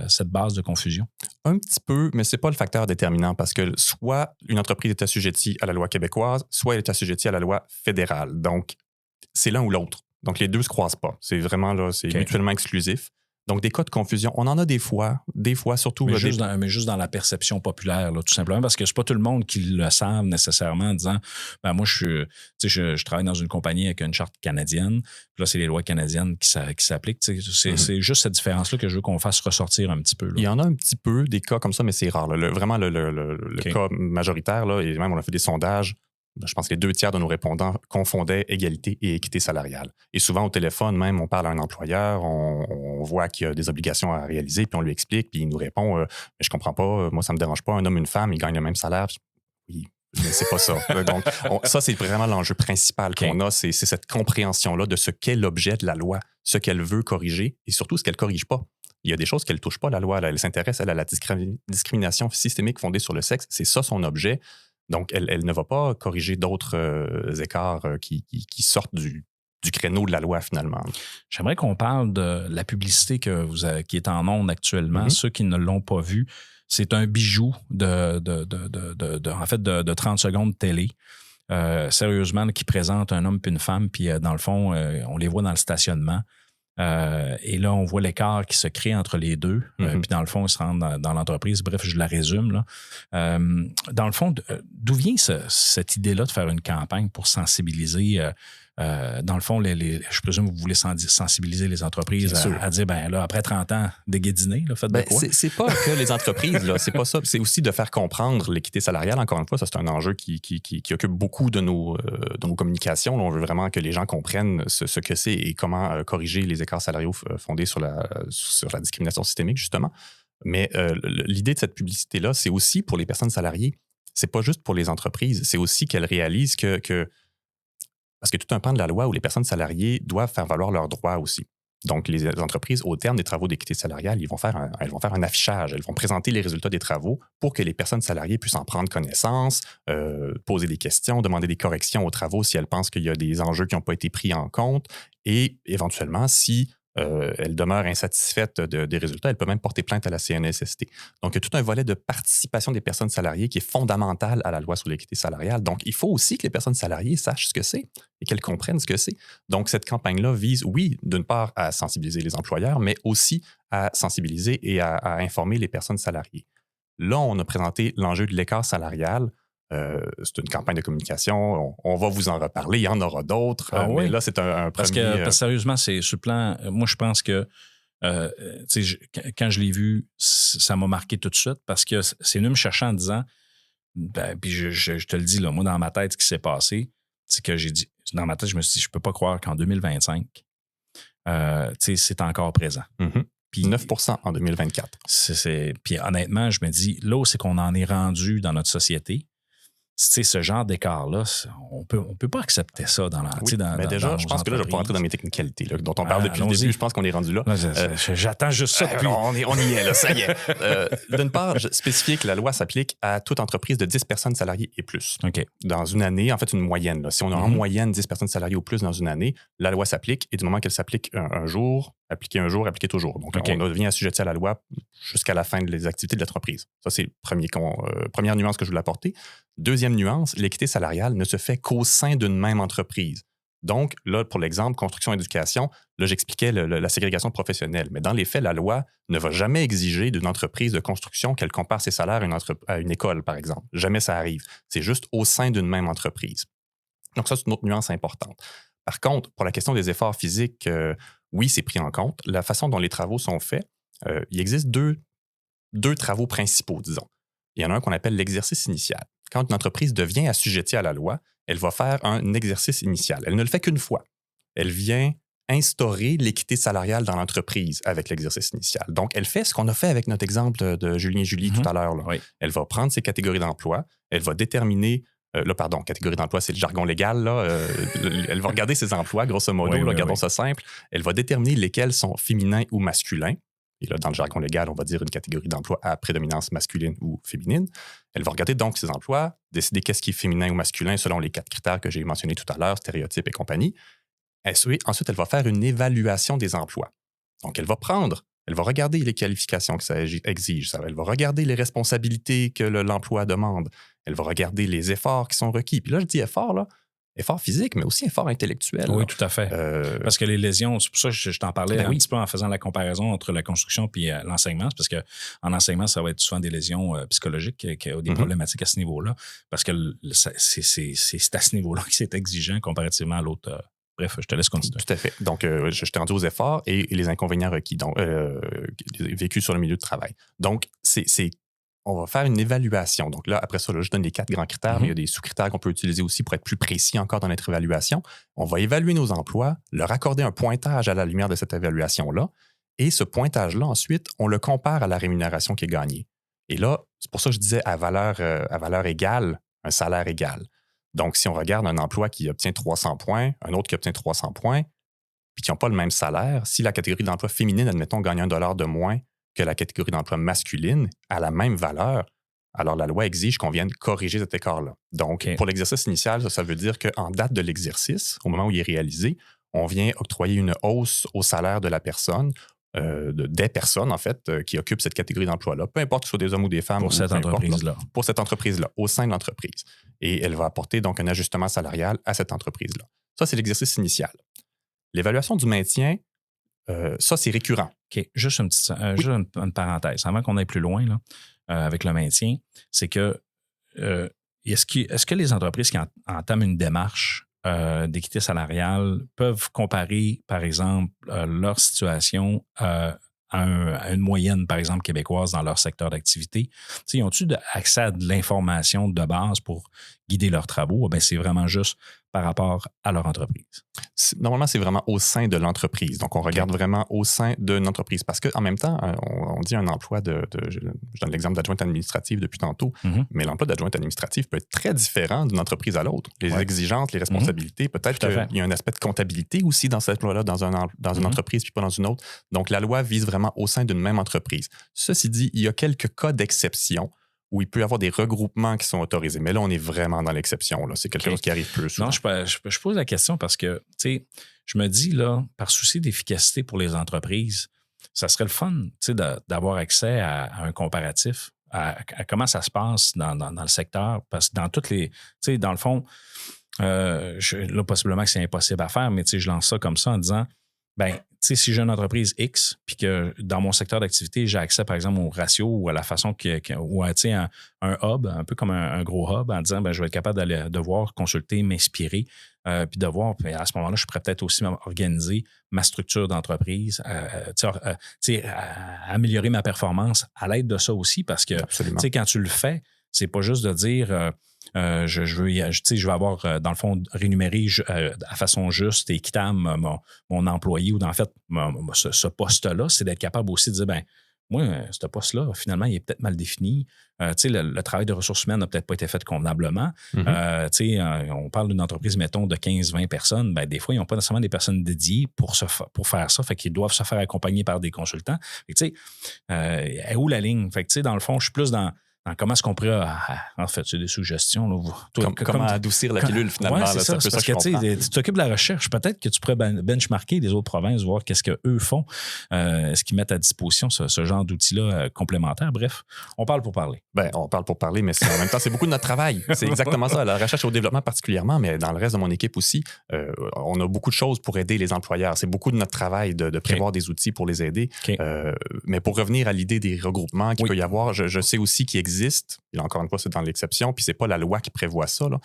cette base de confusion? Un petit peu, mais ce n'est pas le facteur déterminant parce que soit une entreprise est assujettie à la loi québécoise, soit elle est assujettie à la loi fédérale. Donc, c'est l'un ou l'autre. Donc, les deux ne se croisent pas. C'est vraiment là, c'est mutuellement exclusif. Donc, des cas de confusion, on en a des fois surtout... Mais juste dans la perception populaire, là, tout simplement, parce que c'est pas tout le monde qui le savent nécessairement en disant, moi, je travaille dans une compagnie avec une charte canadienne, puis là, c'est les lois canadiennes qui s'appliquent. C'est juste cette différence-là que je veux qu'on fasse ressortir un petit peu. Là. Il y en a un petit peu, des cas comme ça, mais c'est rare. Là. Vraiment, le cas majoritaire, là, et même on a fait des sondages, je pense que les 2 tiers de nos répondants confondaient égalité et équité salariale. Et souvent, au téléphone, même, on parle à un employeur, on voit qu'il y a des obligations à réaliser, puis on lui explique, puis il nous répond mais je comprends pas, moi, ça me dérange pas, un homme, une femme, ils gagnent le même salaire. Oui, mais c'est pas ça. Donc, ça, c'est vraiment l'enjeu principal qu'on a, c'est cette compréhension-là de ce qu'est l'objet de la loi, ce qu'elle veut corriger et surtout ce qu'elle corrige pas. Il y a des choses qu'elle ne touche pas, la loi. Elle s'intéresse, à la discrimination systémique fondée sur le sexe. C'est ça son objet. Donc, elle ne va pas corriger d'autres écarts qui sortent du créneau de la loi, finalement. J'aimerais qu'on parle de la publicité qui est en ondes actuellement. Ceux qui ne l'ont pas vu, c'est un bijou de 30 secondes de télé. Sérieusement, qui présente un homme puis une femme, puis dans le fond, on les voit dans le stationnement. Et là, on voit l'écart qui se crée entre les deux. Puis dans le fond, ils se rendent dans l'entreprise. Bref, je la résume. Là. Dans le fond, d'où vient cette idée-là de faire une campagne pour sensibiliser dans le fond, je présume que vous voulez sensibiliser les entreprises à dire, ben là, après 30 ans, déguédiner, là, faites de quoi? C'est pas que les entreprises, là, c'est pas ça. C'est aussi de faire comprendre l'équité salariale. Encore une fois, ça, c'est un enjeu qui occupe beaucoup de nos communications. Là, on veut vraiment que les gens comprennent ce que c'est et comment corriger les écarts salariaux fondés sur la discrimination systémique, justement. Mais l'idée de cette publicité-là, c'est aussi pour les personnes salariées. C'est pas juste pour les entreprises. C'est aussi qu'elles réalisent que parce que tout un pan de la loi où les personnes salariées doivent faire valoir leurs droits aussi. Donc, les entreprises, au terme des travaux d'équité salariale, elles vont faire un affichage. Elles vont présenter les résultats des travaux pour que les personnes salariées puissent en prendre connaissance, poser des questions, demander des corrections aux travaux si elles pensent qu'il y a des enjeux qui n'ont pas été pris en compte. Et éventuellement, si elle demeure insatisfaite des résultats, elle peut même porter plainte à la CNSST. Donc, il y a tout un volet de participation des personnes salariées qui est fondamental à la loi sur l'équité salariale. Donc, il faut aussi que les personnes salariées sachent ce que c'est et qu'elles comprennent ce que c'est. Donc, cette campagne-là vise, oui, d'une part, à sensibiliser les employeurs, mais aussi à sensibiliser et à informer les personnes salariées. Là, on a présenté l'enjeu de l'écart salarial. C'est une campagne de communication. On va vous en reparler. Il y en aura d'autres. Oui. Mais là, c'est un parce premier... que sérieusement, c'est sur le plan... Moi, je pense que quand je l'ai vu, ça m'a marqué tout de suite parce que c'est venu me chercher en disant... puis je te le dis, là, moi, dans ma tête, ce qui s'est passé, c'est que j'ai dit... Dans ma tête, je me suis dit, je peux pas croire qu'en 2025, c'est encore présent. Mm-hmm. Puis 9% en 2024. Puis honnêtement, je me dis, là où c'est qu'on en est rendu dans notre société, ce genre d'écart-là, on peut pas accepter ça dans la. Oui, mais déjà, je pense que là, je ne vais pas rentrer dans mes technicalités là, dont on parle depuis le début. Je pense qu'on est rendu là. J'attends juste ça depuis. On y est, là, ça y est. D'une part, spécifier que la loi s'applique à toute entreprise de 10 personnes salariées et plus. Okay. Dans une année, en fait, une moyenne. Là. Si on a en moyenne 10 personnes salariées ou plus dans une année, la loi s'applique et du moment qu'elle s'applique un jour, appliquer toujours. Donc, on devient assujetti à la loi jusqu'à la fin des activités de l'entreprise. Ça, c'est première nuance que je voulais apporter. Deuxième nuance, l'équité salariale ne se fait qu'au sein d'une même entreprise. Donc, là, pour l'exemple, construction-éducation, là, j'expliquais la ségrégation professionnelle. Mais dans les faits, la loi ne va jamais exiger d'une entreprise de construction qu'elle compare ses salaires à une école, par exemple. Jamais ça arrive. C'est juste au sein d'une même entreprise. Donc, ça, c'est une autre nuance importante. Par contre, pour la question des efforts physiques, oui, c'est pris en compte. La façon dont les travaux sont faits, il existe deux travaux principaux, disons. Il y en a un qu'on appelle l'exercice initial. Quand une entreprise devient assujettie à la loi, elle va faire un exercice initial. Elle ne le fait qu'une fois. Elle vient instaurer l'équité salariale dans l'entreprise avec l'exercice initial. Donc, elle fait ce qu'on a fait avec notre exemple de Julien et Julie tout à l'heure. Là. Oui. Elle va prendre ses catégories d'emploi, elle va déterminer... catégorie d'emploi, c'est le jargon légal. Là. Elle va regarder ses emplois, grosso modo, regardons ça simple. Elle va déterminer lesquels sont féminins ou masculins. Et là, dans le jargon légal, on va dire une catégorie d'emploi à prédominance masculine ou féminine. Elle va regarder donc ses emplois, décider qu'est-ce qui est féminin ou masculin selon les 4 critères que j'ai mentionnés tout à l'heure, stéréotypes et compagnie. Ensuite, elle va faire une évaluation des emplois. Donc, elle va regarder les qualifications que ça exige. Elle va regarder les responsabilités que l'emploi demande. Elle va regarder les efforts qui sont requis. Puis là, je dis effort physique, mais aussi effort intellectuel. Oui, là. tout à fait. Parce que les lésions, c'est pour ça que je t'en parlais un petit peu en faisant la comparaison entre la construction et l'enseignement. C'est parce qu'en enseignement, ça va être souvent des lésions psychologiques, des problématiques à ce niveau-là. Parce que c'est à ce niveau-là que c'est exigeant comparativement à l'autre. Bref, je te laisse continuer. Tout à fait. Donc, je t'ai rendu aux efforts et les inconvénients requis, donc vécus sur le milieu de travail. Donc, on va faire une évaluation. Donc là, après ça, là, je donne les 4 grands critères, mais il y a des sous-critères qu'on peut utiliser aussi pour être plus précis encore dans notre évaluation. On va évaluer nos emplois, leur accorder un pointage à la lumière de cette évaluation-là, et ce pointage-là, ensuite, on le compare à la rémunération qui est gagnée. Et là, c'est pour ça que je disais à valeur égale, un salaire égal. Donc, si on regarde un emploi qui obtient 300 points, un autre qui obtient 300 points, puis qui n'ont pas le même salaire, si la catégorie d'emploi féminine, admettons, gagne $1 de moins que la catégorie d'emploi masculine à la même valeur, alors la loi exige qu'on vienne corriger cet écart-là. Donc, pour l'exercice initial, ça veut dire qu'en date de l'exercice, au moment où il est réalisé, on vient octroyer une hausse au salaire de la personne, des personnes, en fait, qui occupent cette catégorie d'emploi-là, peu importe que ce soit des hommes ou des femmes. Pour cette entreprise-là. Pour cette entreprise-là, au sein de l'entreprise. Et elle va apporter donc un ajustement salarial à cette entreprise-là. Ça, c'est l'exercice initial. L'évaluation du maintien, Ça, c'est récurrent. OK. Juste juste une parenthèse. Avant qu'on aille plus loin là, avec le maintien, c'est que est-ce que les entreprises qui entament une démarche d'équité salariale peuvent comparer, par exemple, leur situation à une moyenne, par exemple, québécoise dans leur secteur d'activité? Ils ont-ils accès à de l'information de base pour guider leurs travaux? Ben, c'est vraiment juste par rapport à leur entreprise. Normalement, c'est vraiment au sein de l'entreprise. Donc, on regarde vraiment au sein d'une entreprise. Parce qu'en même temps, on dit un emploi je donne l'exemple d'adjointe administrative depuis tantôt, mais l'emploi d'adjointe administrative peut être très différent d'une entreprise à l'autre. Les exigences, les responsabilités, peut-être qu'il y a un aspect de comptabilité aussi dans cette loi-là, dans une entreprise puis pas dans une autre. Donc, la loi vise vraiment au sein d'une même entreprise. Ceci dit, il y a quelques cas d'exception où il peut y avoir des regroupements qui sont autorisés. Mais là, on est vraiment dans l'exception. Là. C'est quelque chose qui arrive plus souvent. Non, je pose la question parce que, tu sais, je me dis, là, par souci d'efficacité pour les entreprises, ça serait le fun, tu sais, d'avoir accès à un comparatif, à comment ça se passe dans le secteur. Parce que dans toutes les... Tu sais, dans le fond, là, possiblement que c'est impossible à faire, mais tu sais, je lance ça comme ça en disant, ben, tu sais, si j'ai une entreprise X, puis que dans mon secteur d'activité, j'ai accès, par exemple, au ratio ou à la façon ou à, tu sais, un hub, un peu comme un gros hub, en disant, ben, je vais être capable d'aller devoir consulter, m'inspirer, puis de voir, puis à ce moment-là, je pourrais peut-être aussi organiser ma structure d'entreprise, tu sais, améliorer ma performance à l'aide de ça aussi, parce que, tu sais, quand tu le fais, c'est pas juste de dire... je vais avoir, dans le fond, rémunéré à façon juste et équitable mon employé ou, en fait, ce poste-là, c'est d'être capable aussi de dire, ben moi, ce poste-là, finalement, il est peut-être mal défini. Tu sais, le travail de ressources humaines n'a peut-être pas été fait convenablement. Tu sais, on parle d'une entreprise, mettons, de 15-20 personnes. Ben, des fois, ils n'ont pas nécessairement des personnes dédiées pour faire ça. Fait qu'ils doivent se faire accompagner par des consultants. Fait que, tu sais, est où la ligne? Fait que, tu sais, dans le fond, je suis plus dans comment est-ce qu'on pourrait... En fait, c'est des suggestions. Là, comment adoucir la pilule, finalement. Oui, c'est ça. C'est parce que tu t'occupes de la recherche. Peut-être que tu pourrais benchmarker des autres provinces, voir qu'est-ce qu'eux font. Est-ce qu'ils mettent à disposition ce genre d'outils-là complémentaires? Bref, on parle pour parler. Ben, on parle pour parler, mais en même temps, c'est beaucoup de notre travail. C'est exactement ça. La recherche et au développement particulièrement, mais dans le reste de mon équipe aussi, on a beaucoup de choses pour aider les employeurs. C'est beaucoup de notre travail de prévoir des outils pour les aider. Mais pour revenir à l'idée des regroupements qu'il peut y avoir, je sais aussi qu'il existe. Encore une fois, c'est dans l'exception, puis c'est pas la loi qui prévoit ça. Là.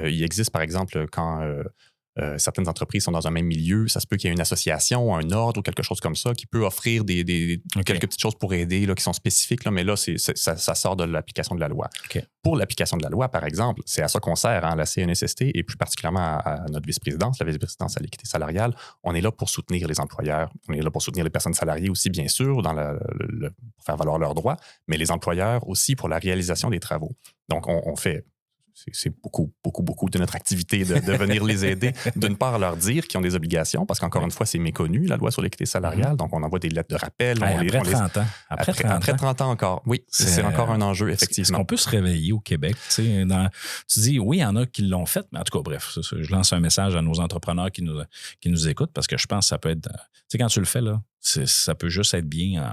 Il existe, par exemple, quand certaines entreprises sont dans un même milieu, ça se peut qu'il y ait une association, un ordre ou quelque chose comme ça qui peut offrir quelques petites choses pour aider là, qui sont spécifiques, là, mais là, ça sort de l'application de la loi. Pour l'application de la loi, par exemple, c'est à ça qu'on sert, la CNSST, et plus particulièrement à notre vice-présidence, la vice-présidence à l'équité salariale. On est là pour soutenir les employeurs, on est là pour soutenir les personnes salariées aussi, bien sûr, pour faire valoir leurs droits, mais les employeurs aussi pour la réalisation des travaux. Donc, on fait... C'est beaucoup, beaucoup, beaucoup de notre activité de venir les aider. D'une part, leur dire qu'ils ont des obligations, parce qu'encore une fois, c'est méconnu, la loi sur l'équité salariale. Donc, on envoie des lettres de rappel. Après 30 ans. Après 30 ans encore. Oui, c'est encore un enjeu, effectivement. Est-ce qu'on peut se réveiller au Québec? Tu dis, oui, il y en a qui l'ont fait, mais en tout cas, bref, je lance un message à nos entrepreneurs qui nous écoutent, parce que je pense que ça peut être... Tu sais, quand tu le fais, là, ça peut juste être bien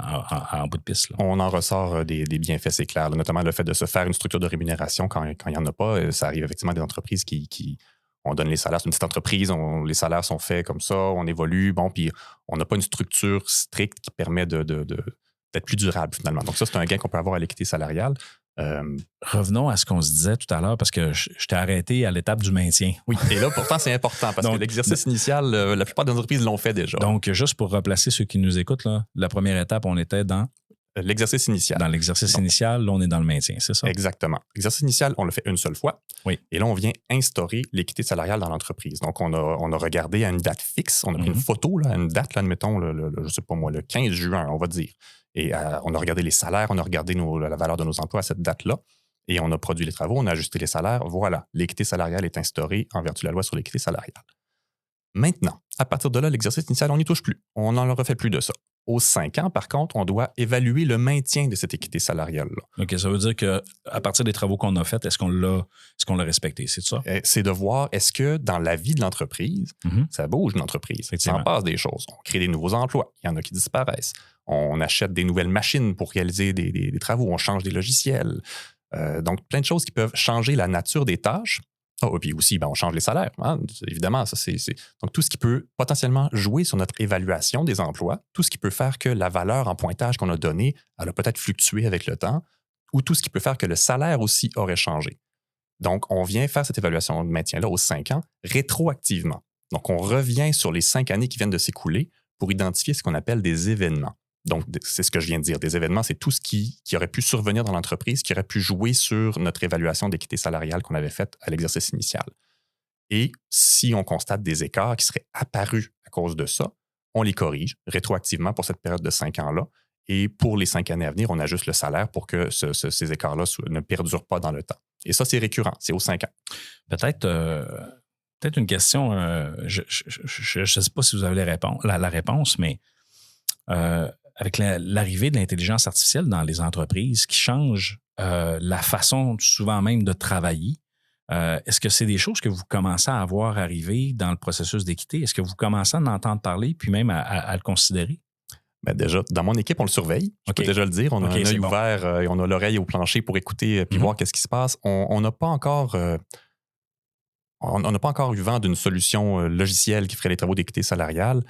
en bout de piste. Là. On en ressort des bienfaits, c'est clair. Là, notamment le fait de se faire une structure de rémunération quand il n'y en a pas. Ça arrive effectivement à des entreprises qui on donne les salaires. C'est une petite entreprise, les salaires sont faits comme ça, on évolue. Bon, puis on n'a pas une structure stricte qui permet d'être plus durable finalement. Donc ça, c'est un gain qu'on peut avoir à l'équité salariale. Revenons à ce qu'on se disait tout à l'heure, parce que je t'ai arrêté à l'étape du maintien. Oui, et là, pourtant, c'est important, parce que l'exercice initial, la plupart des entreprises l'ont fait déjà. Donc, juste pour replacer ceux qui nous écoutent, là, la première étape, on était dans... L'exercice initial. Dans l'exercice initial, là, on est dans le maintien, c'est ça? Exactement. L'exercice initial, on le fait une seule fois. Oui. Et là, on vient instaurer l'équité salariale dans l'entreprise. Donc, on a regardé à une date fixe. On a pris une photo, là, à une date, là, admettons, je ne sais pas moi, le 15 juin, on va dire. Et on a regardé les salaires, on a regardé la valeur de nos emplois à cette date-là. Et on a produit les travaux, on a ajusté les salaires. Voilà, l'équité salariale est instaurée en vertu de la loi sur l'équité salariale. Maintenant, à partir de là, l'exercice initial, on n'y touche plus. On n'en refait plus de ça. Aux 5 ans, par contre, on doit évaluer le maintien de cette équité salariale-là. OK, ça veut dire qu'à partir des travaux qu'on a faits, est-ce qu'on l'a respecté, c'est ça? C'est de voir, est-ce que dans la vie de l'entreprise, ça bouge l'entreprise, il s'en passe des choses. On crée des nouveaux emplois, il y en a qui disparaissent. On achète des nouvelles machines pour réaliser des travaux, on change des logiciels. Donc, plein de choses qui peuvent changer la nature des tâches Et puis aussi, on change les salaires. Hein? Évidemment, donc tout ce qui peut potentiellement jouer sur notre évaluation des emplois, tout ce qui peut faire que la valeur en pointage qu'on a donnée, elle a peut-être fluctué avec le temps, ou tout ce qui peut faire que le salaire aussi aurait changé. Donc, on vient faire cette évaluation de maintien-là aux 5 ans rétroactivement. Donc, on revient sur les 5 années qui viennent de s'écouler pour identifier ce qu'on appelle des événements. Donc, c'est ce que je viens de dire. Des événements, c'est tout ce qui aurait pu survenir dans l'entreprise, qui aurait pu jouer sur notre évaluation d'équité salariale qu'on avait faite à l'exercice initial. Et si on constate des écarts qui seraient apparus à cause de ça, on les corrige rétroactivement pour cette période de 5 ans-là. Et pour les 5 années à venir, on ajuste le salaire pour que ces écarts-là ne perdurent pas dans le temps. Et ça, c'est récurrent, c'est aux 5 ans. Peut-être une question, je ne sais pas si vous avez la réponse, mais avec l'arrivée de l'intelligence artificielle dans les entreprises qui change la façon souvent même de travailler, est-ce que c'est des choses que vous commencez à voir arriver dans le processus d'équité? Est-ce que vous commencez à en entendre parler puis même à le considérer? Déjà, dans mon équipe, on le surveille. Je peux déjà le dire. On a un œil ouvert et on a l'oreille au plancher pour écouter puis voir qu'est-ce qui se passe. On n'a pas encore... on n'a pas encore eu vent d'une solution logicielle qui ferait les travaux d'équité salariale.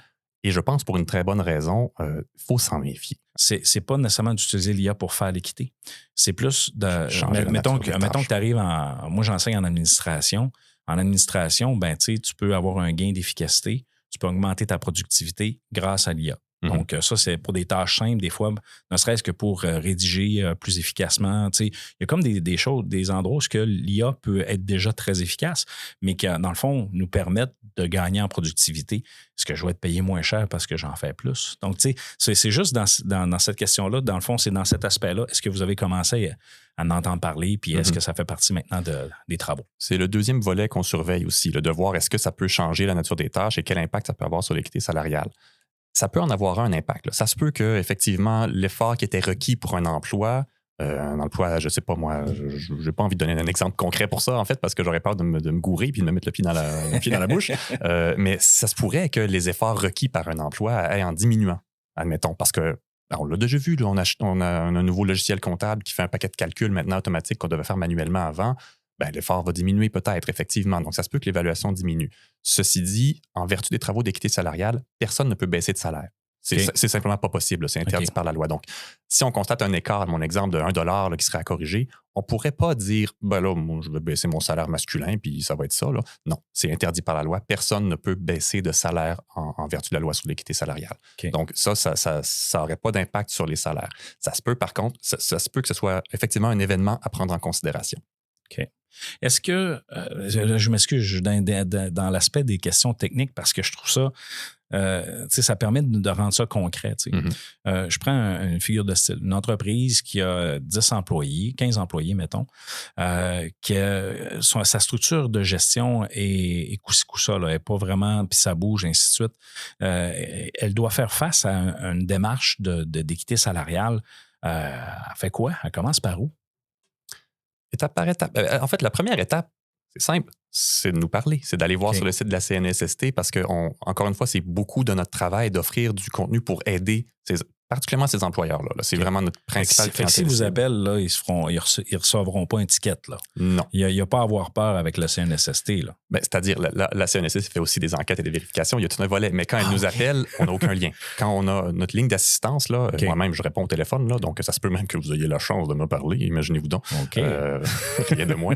Et je pense pour une très bonne raison, il faut s'en méfier. C'est pas nécessairement d'utiliser l'IA pour faire l'équité. C'est plus de... Mettons que tu arrives moi, j'enseigne en administration. En administration, tu peux avoir un gain d'efficacité. Tu peux augmenter ta productivité grâce à l'IA. Donc, ça, c'est pour des tâches simples, des fois, ne serait-ce que pour rédiger plus efficacement. Il y a comme des choses, des endroits où l'IA peut être déjà très efficace, mais qui, dans le fond, nous permettent de gagner en productivité. Est-ce que je vais être payé moins cher parce que j'en fais plus? Donc, c'est juste dans cette question-là, dans le fond, c'est dans cet aspect-là. Est-ce que vous avez commencé à en entendre parler, puis est-ce que ça fait partie maintenant des travaux? C'est le deuxième volet qu'on surveille aussi, de voir est-ce que ça peut changer la nature des tâches et quel impact ça peut avoir sur l'équité salariale. Ça peut en avoir un impact. Là. Ça se peut qu'effectivement, l'effort qui était requis pour un emploi, je ne sais pas moi, je n'ai pas envie de donner un exemple concret pour ça, en fait, parce que j'aurais peur de me gourer puis de me mettre le pied dans la bouche. Mais ça se pourrait que les efforts requis par un emploi aillent en diminuant, admettons, parce que on l'a déjà vu, là, on a un nouveau logiciel comptable qui fait un paquet de calculs maintenant automatique qu'on devait faire manuellement avant. L'effort va diminuer peut-être, effectivement. Donc, ça se peut que l'évaluation diminue. Ceci dit, en vertu des travaux d'équité salariale, personne ne peut baisser de salaire. C'est simplement pas possible. C'est interdit par la loi. Donc, si on constate un écart, mon exemple de $1 qui serait à corriger, on ne pourrait pas dire là, moi, je vais baisser mon salaire masculin puis ça va être ça. Là. Non, c'est interdit par la loi. Personne ne peut baisser de salaire en vertu de la loi sur l'équité salariale. Donc, ça n'aurait pas d'impact sur les salaires. Ça se peut, par contre, ça se peut que ce soit effectivement un événement à prendre en considération. OK. Est-ce que, je m'excuse dans l'aspect des questions techniques parce que je trouve ça, ça permet de rendre ça concret. Je prends une figure de style, une entreprise qui a 10 employés, 15 employés, mettons, sa structure de gestion est coup-ci coup-ça, elle n'est pas vraiment, puis ça bouge, ainsi de suite. Elle doit faire face à une démarche d'équité salariale. Elle fait quoi? Elle commence par où? Étape par étape. En fait, la première étape, c'est simple, c'est de nous parler, c'est d'aller voir sur le site de la CNSST parce que, encore une fois, c'est beaucoup de notre travail d'offrir du contenu pour aider particulièrement ces employeurs-là. C'est vraiment notre principal clientèle. Si vous appellent, là, ils recevront pas une ticket. Là. Non. Il n'y a pas à avoir peur avec la CNSST. Là. C'est-à-dire, la CNSST fait aussi des enquêtes et des vérifications. Il y a tout un volet. Mais quand elle nous appelle, on n'a aucun lien. Quand on a notre ligne d'assistance, là, moi-même, je réponds au téléphone. Là, donc, ça se peut même que vous ayez la chance de me parler. Imaginez-vous donc. Rien de moins.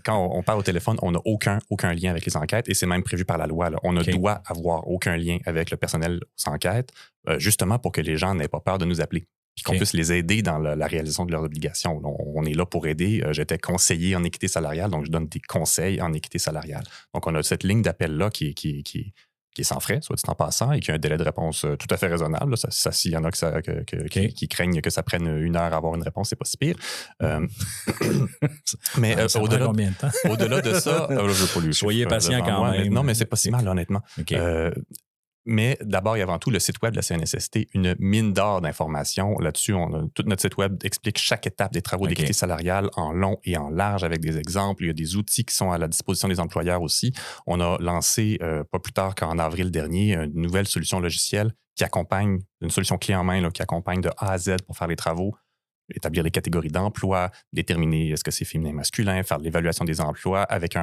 Quand on parle au téléphone, on n'a aucun lien avec les enquêtes et c'est même prévu par la loi. Là. On ne doit avoir aucun lien avec le personnel aux enquêtes. Justement pour que les gens n'aient pas peur de nous appeler et qu'on puisse les aider dans la réalisation de leurs obligations. On est là pour aider. J'étais conseiller en équité salariale, donc je donne des conseils en équité salariale. Donc, on a cette ligne d'appel-là qui est sans frais, soit dit en passant, et qui a un délai de réponse tout à fait raisonnable. Ça, s'il y en a qui craignent que ça prenne 1 heure à avoir une réponse, c'est pas si pire. Mais au-delà de ça, je veux pas lui. Soyez patient quand même. Non, mais c'est pas si mal, honnêtement. Mais d'abord et avant tout, le site web de la CNSST, une mine d'or d'informations. Là-dessus, tout notre site web explique chaque étape des travaux d'équité salariale en long et en large avec des exemples. Il y a des outils qui sont à la disposition des employeurs aussi. On a lancé, pas plus tard qu'en avril dernier, une nouvelle solution logicielle qui accompagne, une solution clé en main qui accompagne de A à Z pour faire les travaux. établir les catégories d'emploi, déterminer est-ce que c'est féminin, masculin, faire l'évaluation des emplois avec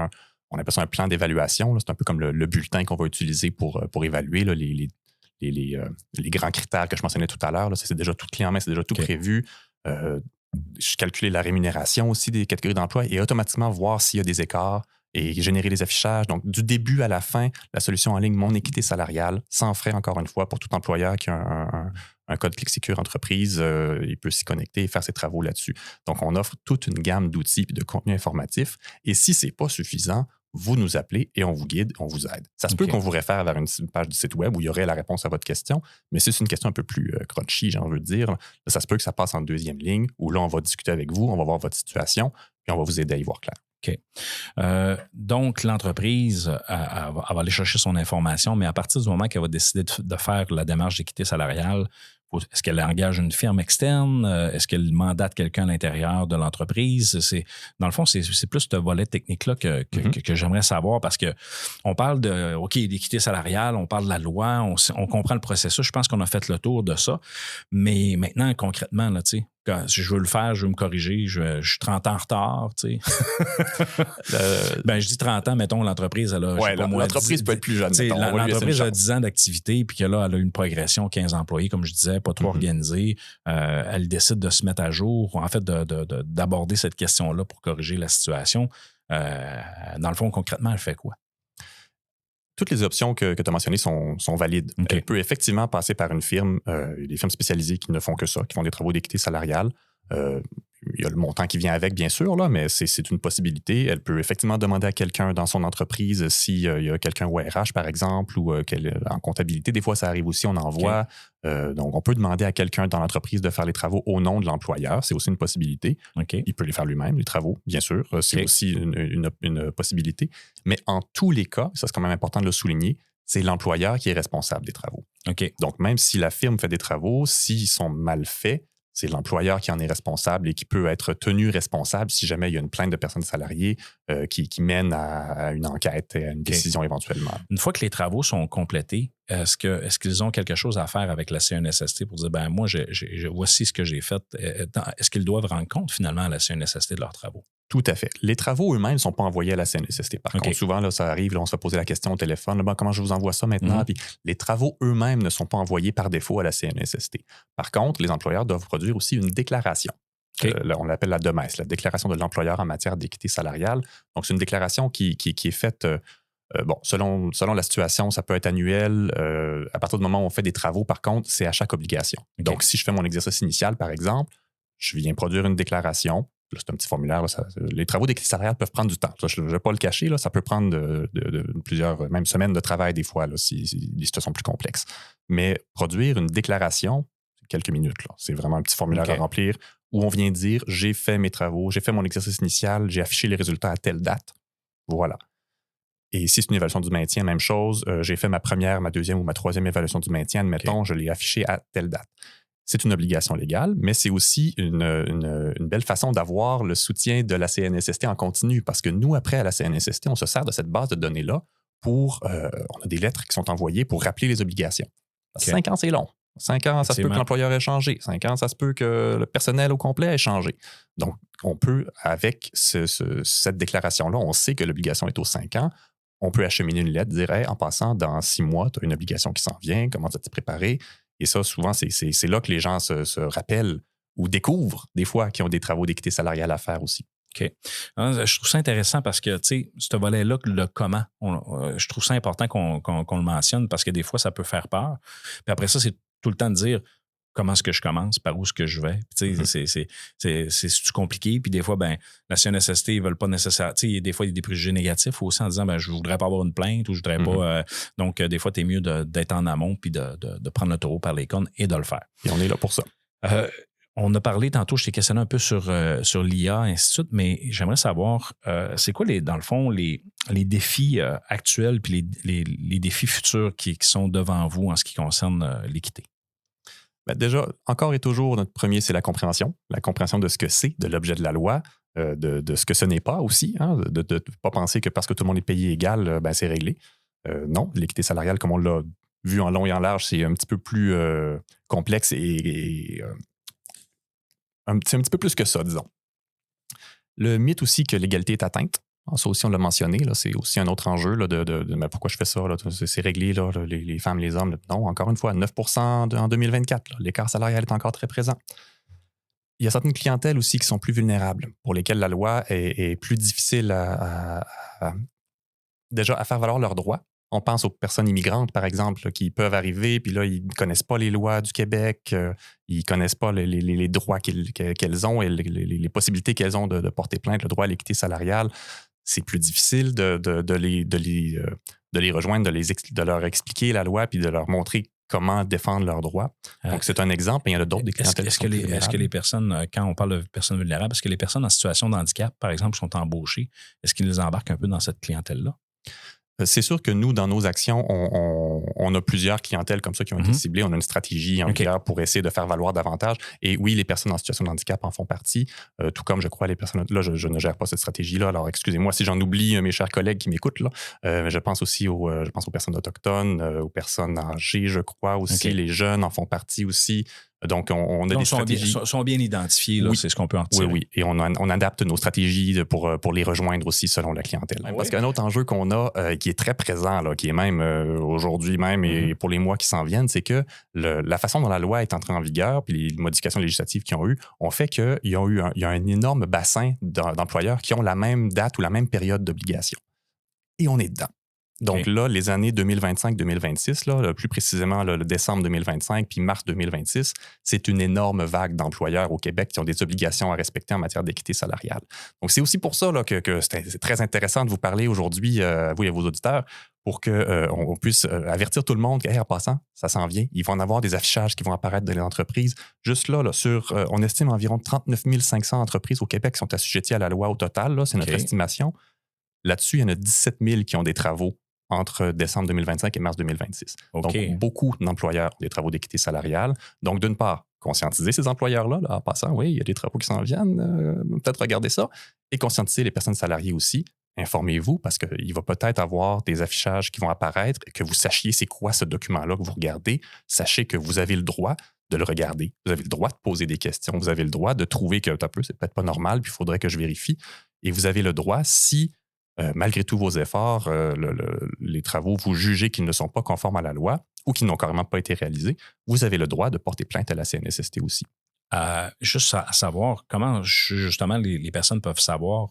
on appelle ça un plan d'évaluation. C'est un peu comme le bulletin qu'on va utiliser pour évaluer là, les grands critères que je mentionnais tout à l'heure. Là. C'est déjà tout clé en main, c'est déjà tout prévu. Je calculais la rémunération aussi des catégories d'emploi et automatiquement voir s'il y a des écarts et générer les affichages. Donc, du début à la fin, la solution en ligne Mon équité salariale, sans frais, encore une fois, pour tout employeur qui a un code ClickSecure entreprise, il peut s'y connecter et faire ses travaux là-dessus. Donc, on offre toute une gamme d'outils et de contenus informatifs. Et si ce n'est pas suffisant, vous nous appelez et on vous guide, on vous aide. Ça se peut qu'on vous réfère vers une page du site web où il y aurait la réponse à votre question, mais si c'est une question un peu plus crunchy, j'ai envie de dire, là, ça se peut que ça passe en deuxième ligne où là, on va discuter avec vous, on va voir votre situation puis on va vous aider à y voir clair. OK. Donc, l'entreprise, elle va aller chercher son information, mais à partir du moment qu'elle va décider de faire la démarche d'équité salariale, est-ce qu'elle engage une firme externe? Est-ce qu'elle mandate quelqu'un à l'intérieur de l'entreprise? Dans le fond, c'est plus ce volet technique-là que j'aimerais savoir parce qu'on parle d'équité salariale, on parle de la loi, on comprend le processus. Je pense qu'on a fait le tour de ça. Mais maintenant, concrètement, là, tu sais, quand je veux le faire, je veux me corriger, je suis 30 ans en retard, tu sais. Je dis 30 ans, mettons, l'entreprise, elle a... Ouais, l'entreprise peut être plus jeune. L'entreprise a 10 ans d'activité, puis que là, elle a une progression, 15 employés, comme je disais, pas trop organisée. Elle décide de se mettre à jour, en fait, d'aborder cette question-là pour corriger la situation. Dans le fond, concrètement, elle fait quoi? Toutes les options que tu as mentionnées sont valides. Okay. Elle peut effectivement passer par une firme, des firmes spécialisées qui ne font que ça, qui font des travaux d'équité salariale. Il y a le montant qui vient avec, bien sûr, là, mais c'est une possibilité. Elle peut effectivement demander à quelqu'un dans son entreprise s'il y a quelqu'un au RH, par exemple, ou en comptabilité. Des fois, ça arrive aussi, on envoie. Okay. Donc, on peut demander à quelqu'un dans l'entreprise de faire les travaux au nom de l'employeur. C'est aussi une possibilité. Okay. Il peut les faire lui-même, les travaux, bien sûr. C'est aussi une possibilité. Mais en tous les cas, ça c'est quand même important de le souligner, c'est l'employeur qui est responsable des travaux. Okay. Donc, même si la firme fait des travaux, s'ils sont mal faits, c'est l'employeur qui en est responsable et qui peut être tenu responsable si jamais il y a une plainte de personnes salariées qui mène à une enquête et à une décision éventuellement. Une fois que les travaux sont complétés, est-ce qu'ils ont quelque chose à faire avec la CNSST pour dire, moi, voici ce que j'ai fait? Est-ce qu'ils doivent rendre compte finalement à la CNSST de leurs travaux? Tout à fait. Les travaux eux-mêmes ne sont pas envoyés à la CNSST. Par contre, souvent, là, ça arrive, là, on se fait poser la question au téléphone, comment je vous envoie ça maintenant? Puis les travaux eux-mêmes ne sont pas envoyés par défaut à la CNSST. Par contre, les employeurs doivent produire aussi une déclaration. On l'appelle la DEMES, la déclaration de l'employeur en matière d'équité salariale. Donc, c'est une déclaration qui est faite... selon la situation, ça peut être annuel. À partir du moment où on fait des travaux, par contre, c'est à chaque obligation. Donc, si je fais mon exercice initial, par exemple, je viens produire une déclaration. Là, c'est un petit formulaire. Là, les travaux d'équité salariale peuvent prendre du temps. Ça, je ne vais pas le cacher. Là, ça peut prendre plusieurs, même semaines de travail des fois, là, si les situations plus complexes. Mais produire une déclaration, c'est quelques minutes. Là. C'est vraiment un petit formulaire à remplir où on vient dire « j'ai fait mes travaux, j'ai fait mon exercice initial, j'ai affiché les résultats à telle date. » Voilà. Et si c'est une évaluation du maintien, même chose. J'ai fait ma première, ma deuxième ou ma troisième évaluation du maintien. Admettons, je l'ai affiché à telle date. C'est une obligation légale, mais c'est aussi une belle façon d'avoir le soutien de la CNSST en continu parce que nous, après, à la CNSST, on se sert de cette base de données-là pour... on a des lettres qui sont envoyées pour rappeler les obligations. 5 ans, c'est long. 5 ans, ça se peut que l'employeur ait changé. 5 ans, ça se peut que le personnel au complet ait changé. Donc, on peut, avec cette déclaration-là, on sait que l'obligation est aux 5 ans. On peut acheminer une lettre, dire hey, en passant, dans 6 mois, tu as une obligation qui s'en vient, comment ça t'es préparé? Et ça, souvent, c'est là que les gens se rappellent ou découvrent des fois qu'ils ont des travaux d'équité salariale à faire aussi. OK. Je trouve ça intéressant parce que, tu sais, ce volet-là, le comment, je trouve ça important qu'on le mentionne parce que des fois, ça peut faire peur. Puis après ça, c'est tout le temps de dire comment est-ce que je commence, par où est-ce que je vais. Tu sais, c'est compliqué. Puis des fois, la CNSST, ils veulent pas nécessairement... Tu sais, des fois, il y a des préjugés négatifs aussi en disant, je voudrais pas avoir une plainte ou je voudrais pas... donc, des fois, t'es mieux d'être en amont puis de prendre le taureau par les cornes et de le faire. Et on est là pour ça. On a parlé tantôt, je t'ai questionné un peu sur l'IA, ainsi de suite, mais j'aimerais savoir, c'est quoi, dans le fond, les défis actuels puis les défis futurs qui sont devant vous en ce qui concerne l'équité? Déjà, encore et toujours, notre premier, c'est la compréhension de ce que c'est, de l'objet de la loi, de ce que ce n'est pas aussi, hein, de ne pas penser que parce que tout le monde est payé égal, c'est réglé. Non, l'équité salariale, comme on l'a vu en long et en large, c'est un petit peu plus complexe et c'est un petit peu plus que ça, disons. Le mythe aussi que l'égalité est atteinte. Ça aussi, on l'a mentionné. Là, c'est aussi un autre enjeu là, mais pourquoi je fais ça? Là, c'est réglé, là, les femmes, les hommes. Non, encore une fois, 9% en 2024. Là, l'écart salarial est encore très présent. Il y a certaines clientèles aussi qui sont plus vulnérables, pour lesquelles la loi est plus difficile déjà à faire valoir leurs droits. On pense aux personnes immigrantes, par exemple, là, qui peuvent arriver, puis là, ils ne connaissent pas les lois du Québec, ils ne connaissent pas les droits qu'elles ont et les possibilités qu'elles ont de porter plainte, le droit à l'équité salariale. C'est plus difficile de les rejoindre, de leur expliquer la loi puis de leur montrer comment défendre leurs droits. Donc, c'est un exemple, mais il y en a d'autres des clientèles. Est-ce que les personnes, quand on parle de personnes vulnérables, est-ce que les personnes en situation de handicap, par exemple, sont embauchées? Est-ce qu'ils les embarquent un peu dans cette clientèle-là? C'est sûr que nous, dans nos actions, on a plusieurs clientèles comme ça qui ont été ciblées. On a une stratégie en vigueur pour essayer de faire valoir davantage. Et oui, les personnes en situation de handicap en font partie, tout comme je crois les personnes... Là, je ne gère pas cette stratégie-là. Alors, excusez-moi si j'en oublie mes chers collègues qui m'écoutent. Là. Je pense aussi aux personnes autochtones, aux personnes âgées, je crois aussi. Les jeunes en font partie aussi. Donc, on a des stratégies. Sont bien identifiés, là, oui. C'est ce qu'on peut en retirer. Oui. Et on adapte nos stratégies pour les rejoindre aussi selon la clientèle. Oui. Parce qu'un autre enjeu qu'on a, qui est très présent, là, qui est même aujourd'hui même et pour les mois qui s'en viennent, c'est que la façon dont la loi est entrée en vigueur puis les modifications législatives qu'ils ont eues ont fait qu'il y a un énorme bassin d'employeurs qui ont la même date ou la même période d'obligation. Et on est dedans. Donc là, les années 2025-2026, là, plus précisément le décembre 2025 puis mars 2026, c'est une énorme vague d'employeurs au Québec qui ont des obligations à respecter en matière d'équité salariale. Donc, c'est aussi pour ça là, que c'est très intéressant de vous parler aujourd'hui, vous et vos auditeurs, pour qu'on puisse avertir tout le monde qu'en passant, ça s'en vient. Ils vont en avoir des affichages qui vont apparaître dans les entreprises. Juste là, on estime environ 39 500 entreprises au Québec qui sont assujetties à la loi au total. Là, c'est notre estimation. Là-dessus, il y en a 17 000 qui ont des travaux entre décembre 2025 et mars 2026. Donc, beaucoup d'employeurs ont des travaux d'équité salariale. Donc, d'une part, conscientiser ces employeurs-là, là, en passant, oui, il y a des travaux qui s'en viennent, peut-être regarder ça, et conscientiser les personnes salariées aussi. Informez-vous parce qu'il va peut-être avoir des affichages qui vont apparaître et que vous sachiez c'est quoi ce document-là que vous regardez. Sachez que vous avez le droit de le regarder. Vous avez le droit de poser des questions. Vous avez le droit de trouver que c'est peut-être pas normal, puis il faudrait que je vérifie. Et vous avez le droit, si malgré tous vos efforts, les travaux, vous jugez qu'ils ne sont pas conformes à la loi ou qu'ils n'ont carrément pas été réalisés, vous avez le droit de porter plainte à la CNSST aussi. Juste à savoir, comment justement les personnes peuvent savoir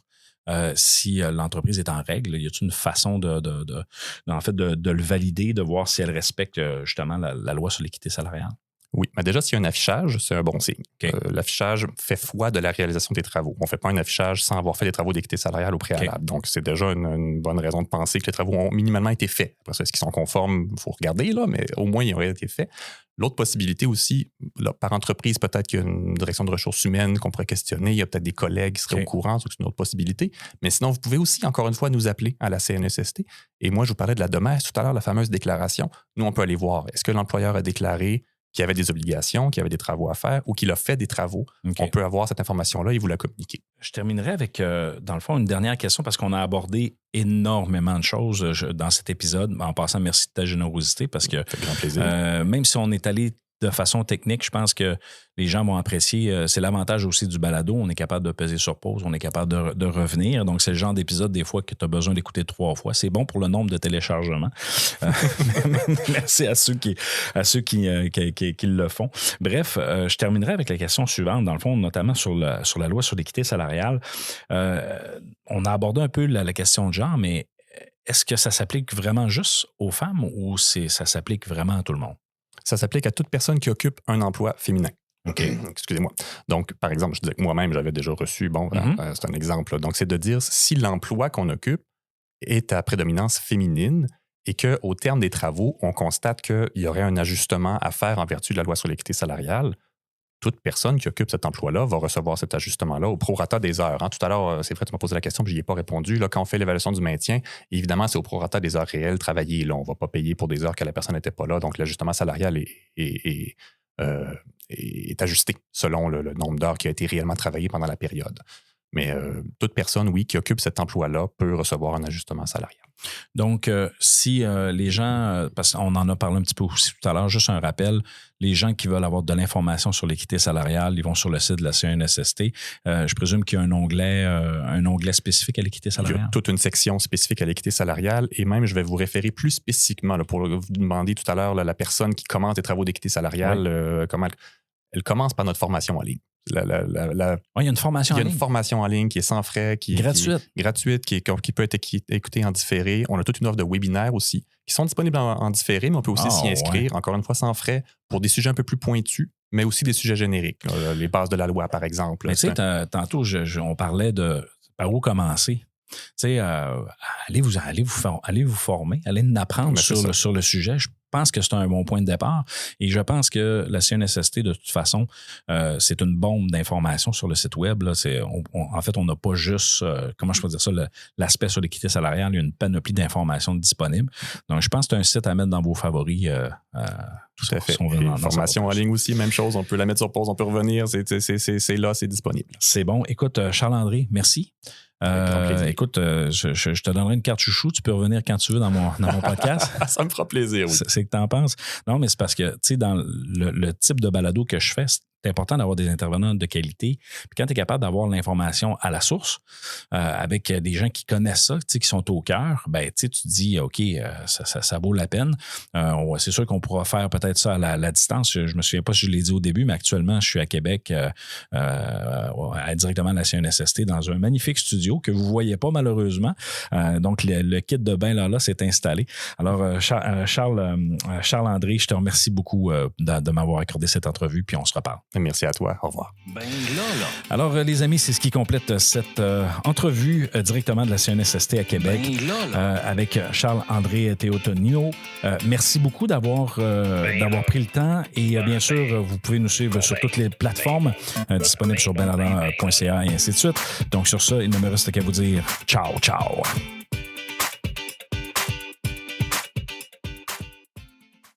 si l'entreprise est en règle? Y a-t-il une façon de le valider, de voir si elle respecte justement la loi sur l'équité salariale? Oui, mais déjà, s'il y a un affichage, c'est un bon signe. L'affichage fait foi de la réalisation des travaux. On ne fait pas un affichage sans avoir fait des travaux d'équité salariale au préalable. Donc, c'est déjà une bonne raison de penser que les travaux ont minimalement été faits. Après ça, est-ce qu'ils sont conformes? Il faut regarder, là, mais au moins, ils auraient été faits. L'autre possibilité aussi, là, par entreprise, peut-être qu'il y a une direction de ressources humaines qu'on pourrait questionner. Il y a peut-être des collègues qui seraient au courant, c'est une autre possibilité. Mais sinon, vous pouvez aussi, encore une fois, nous appeler à la CNSST. Et moi, je vous parlais de la DOMES tout à l'heure, la fameuse déclaration. Nous, on peut aller voir. Est-ce que l'employeur a déclaré qu'il y avait des obligations, qu'il y avait des travaux à faire ou qu'il a fait des travaux? On peut avoir cette information-là et vous la communiquer. Je terminerai avec, dans le fond, une dernière question parce qu'on a abordé énormément de choses dans cet épisode. En passant, merci de ta générosité parce que ça fait grand plaisir. Même si on est allé de façon technique, je pense que les gens vont apprécier. C'est l'avantage aussi du balado. On est capable de peser sur pause, on est capable de revenir. Donc, c'est le genre d'épisode, des fois, que tu as besoin d'écouter 3 fois. C'est bon pour le nombre de téléchargements. Merci à ceux qui le font. Bref, je terminerai avec la question suivante, dans le fond, notamment sur la loi sur l'équité salariale. On a abordé un peu la question de genre, mais est-ce que ça s'applique vraiment juste aux femmes ou ça s'applique vraiment à tout le monde? Ça s'applique à toute personne qui occupe un emploi féminin. Excusez-moi. Donc, par exemple, je disais que moi-même, j'avais déjà reçu, c'est un exemple. Donc, c'est de dire si l'emploi qu'on occupe est à prédominance féminine et qu'au terme des travaux, on constate qu'il y aurait un ajustement à faire en vertu de la loi sur l'équité salariale, toute personne qui occupe cet emploi-là va recevoir cet ajustement-là au prorata des heures. Tout à l'heure, c'est vrai, tu m'as posé la question, puis je n'y ai pas répondu. Là, quand on fait l'évaluation du maintien, évidemment, c'est au prorata des heures réelles travaillées. Là, on ne va pas payer pour des heures que la personne n'était pas là. Donc, l'ajustement salarial est ajusté selon le nombre d'heures qui a été réellement travaillé pendant la période. Mais toute personne, oui, qui occupe cet emploi-là peut recevoir un ajustement salarial. Donc, si les gens, parce qu'on en a parlé un petit peu aussi tout à l'heure, juste un rappel, les gens qui veulent avoir de l'information sur l'équité salariale, ils vont sur le site de la CNSST. Je présume qu'il y a un onglet spécifique à l'équité Il y salariale. a toute une section spécifique à l'équité salariale et même, je vais vous référer plus spécifiquement là, pour vous demander tout à l'heure la personne qui commence les travaux d'équité salariale, comment elle commence par notre formation en ligne. Il y a une formation en ligne. Il y a une formation en ligne qui est sans frais, qui est gratuite, qui peut être écoutée en différé. On a toute une offre de webinaires aussi qui sont disponibles en différé, mais on peut aussi s'y inscrire, encore une fois sans frais, pour des sujets un peu plus pointus, mais aussi des sujets génériques. Les bases de la loi, par exemple. Mais tu sais, tantôt, on parlait de par où commencer. Tu sais, allez vous former, allez en apprendre sur le sujet. Je pense que c'est un bon point de départ et je pense que la CNSST, de toute façon, c'est une bombe d'informations sur le site web. Là. En fait, on n'a pas juste, comment je peux dire ça, l'aspect sur l'équité salariale, il y a une panoplie d'informations disponibles. Donc, je pense que c'est un site à mettre dans vos favoris. Tout à fait. Formation en ligne aussi, même chose. On peut la mettre sur pause, on peut revenir. C'est là, c'est disponible. C'est bon. Écoute, Charles-André, merci. Écoute, je te donnerai une carte chouchou. Tu peux revenir quand tu veux dans mon podcast. Ça me fera plaisir, oui. C'est que tu en penses. Non, mais c'est parce que, tu sais, dans le type de balado que je fais, c'est important d'avoir des intervenants de qualité. Puis quand tu es capable d'avoir l'information à la source, avec des gens qui connaissent ça, qui sont au cœur, ben, tu te dis, OK, ça vaut la peine. C'est sûr qu'on pourra faire peut-être ça à la distance. Je me souviens pas si je l'ai dit au début, mais actuellement, je suis à Québec, directement à la CNSST, dans un magnifique studio que vous ne voyez pas malheureusement. Donc, le kit de bain là s'est installé. Alors, Charles-André, je te remercie beaucoup de m'avoir accordé cette entrevue, puis on se reparle. Merci à toi. Au revoir. Ben là. Alors, les amis, c'est ce qui complète cette entrevue directement de la CNSST à Québec avec Charles-André Théotonio. Merci beaucoup d'avoir pris le temps et bien sûr, vous pouvez nous suivre sur toutes les plateformes disponibles sur benardan.ca et ainsi de suite. Donc, sur ça, il ne me reste qu'à vous dire ciao, ciao.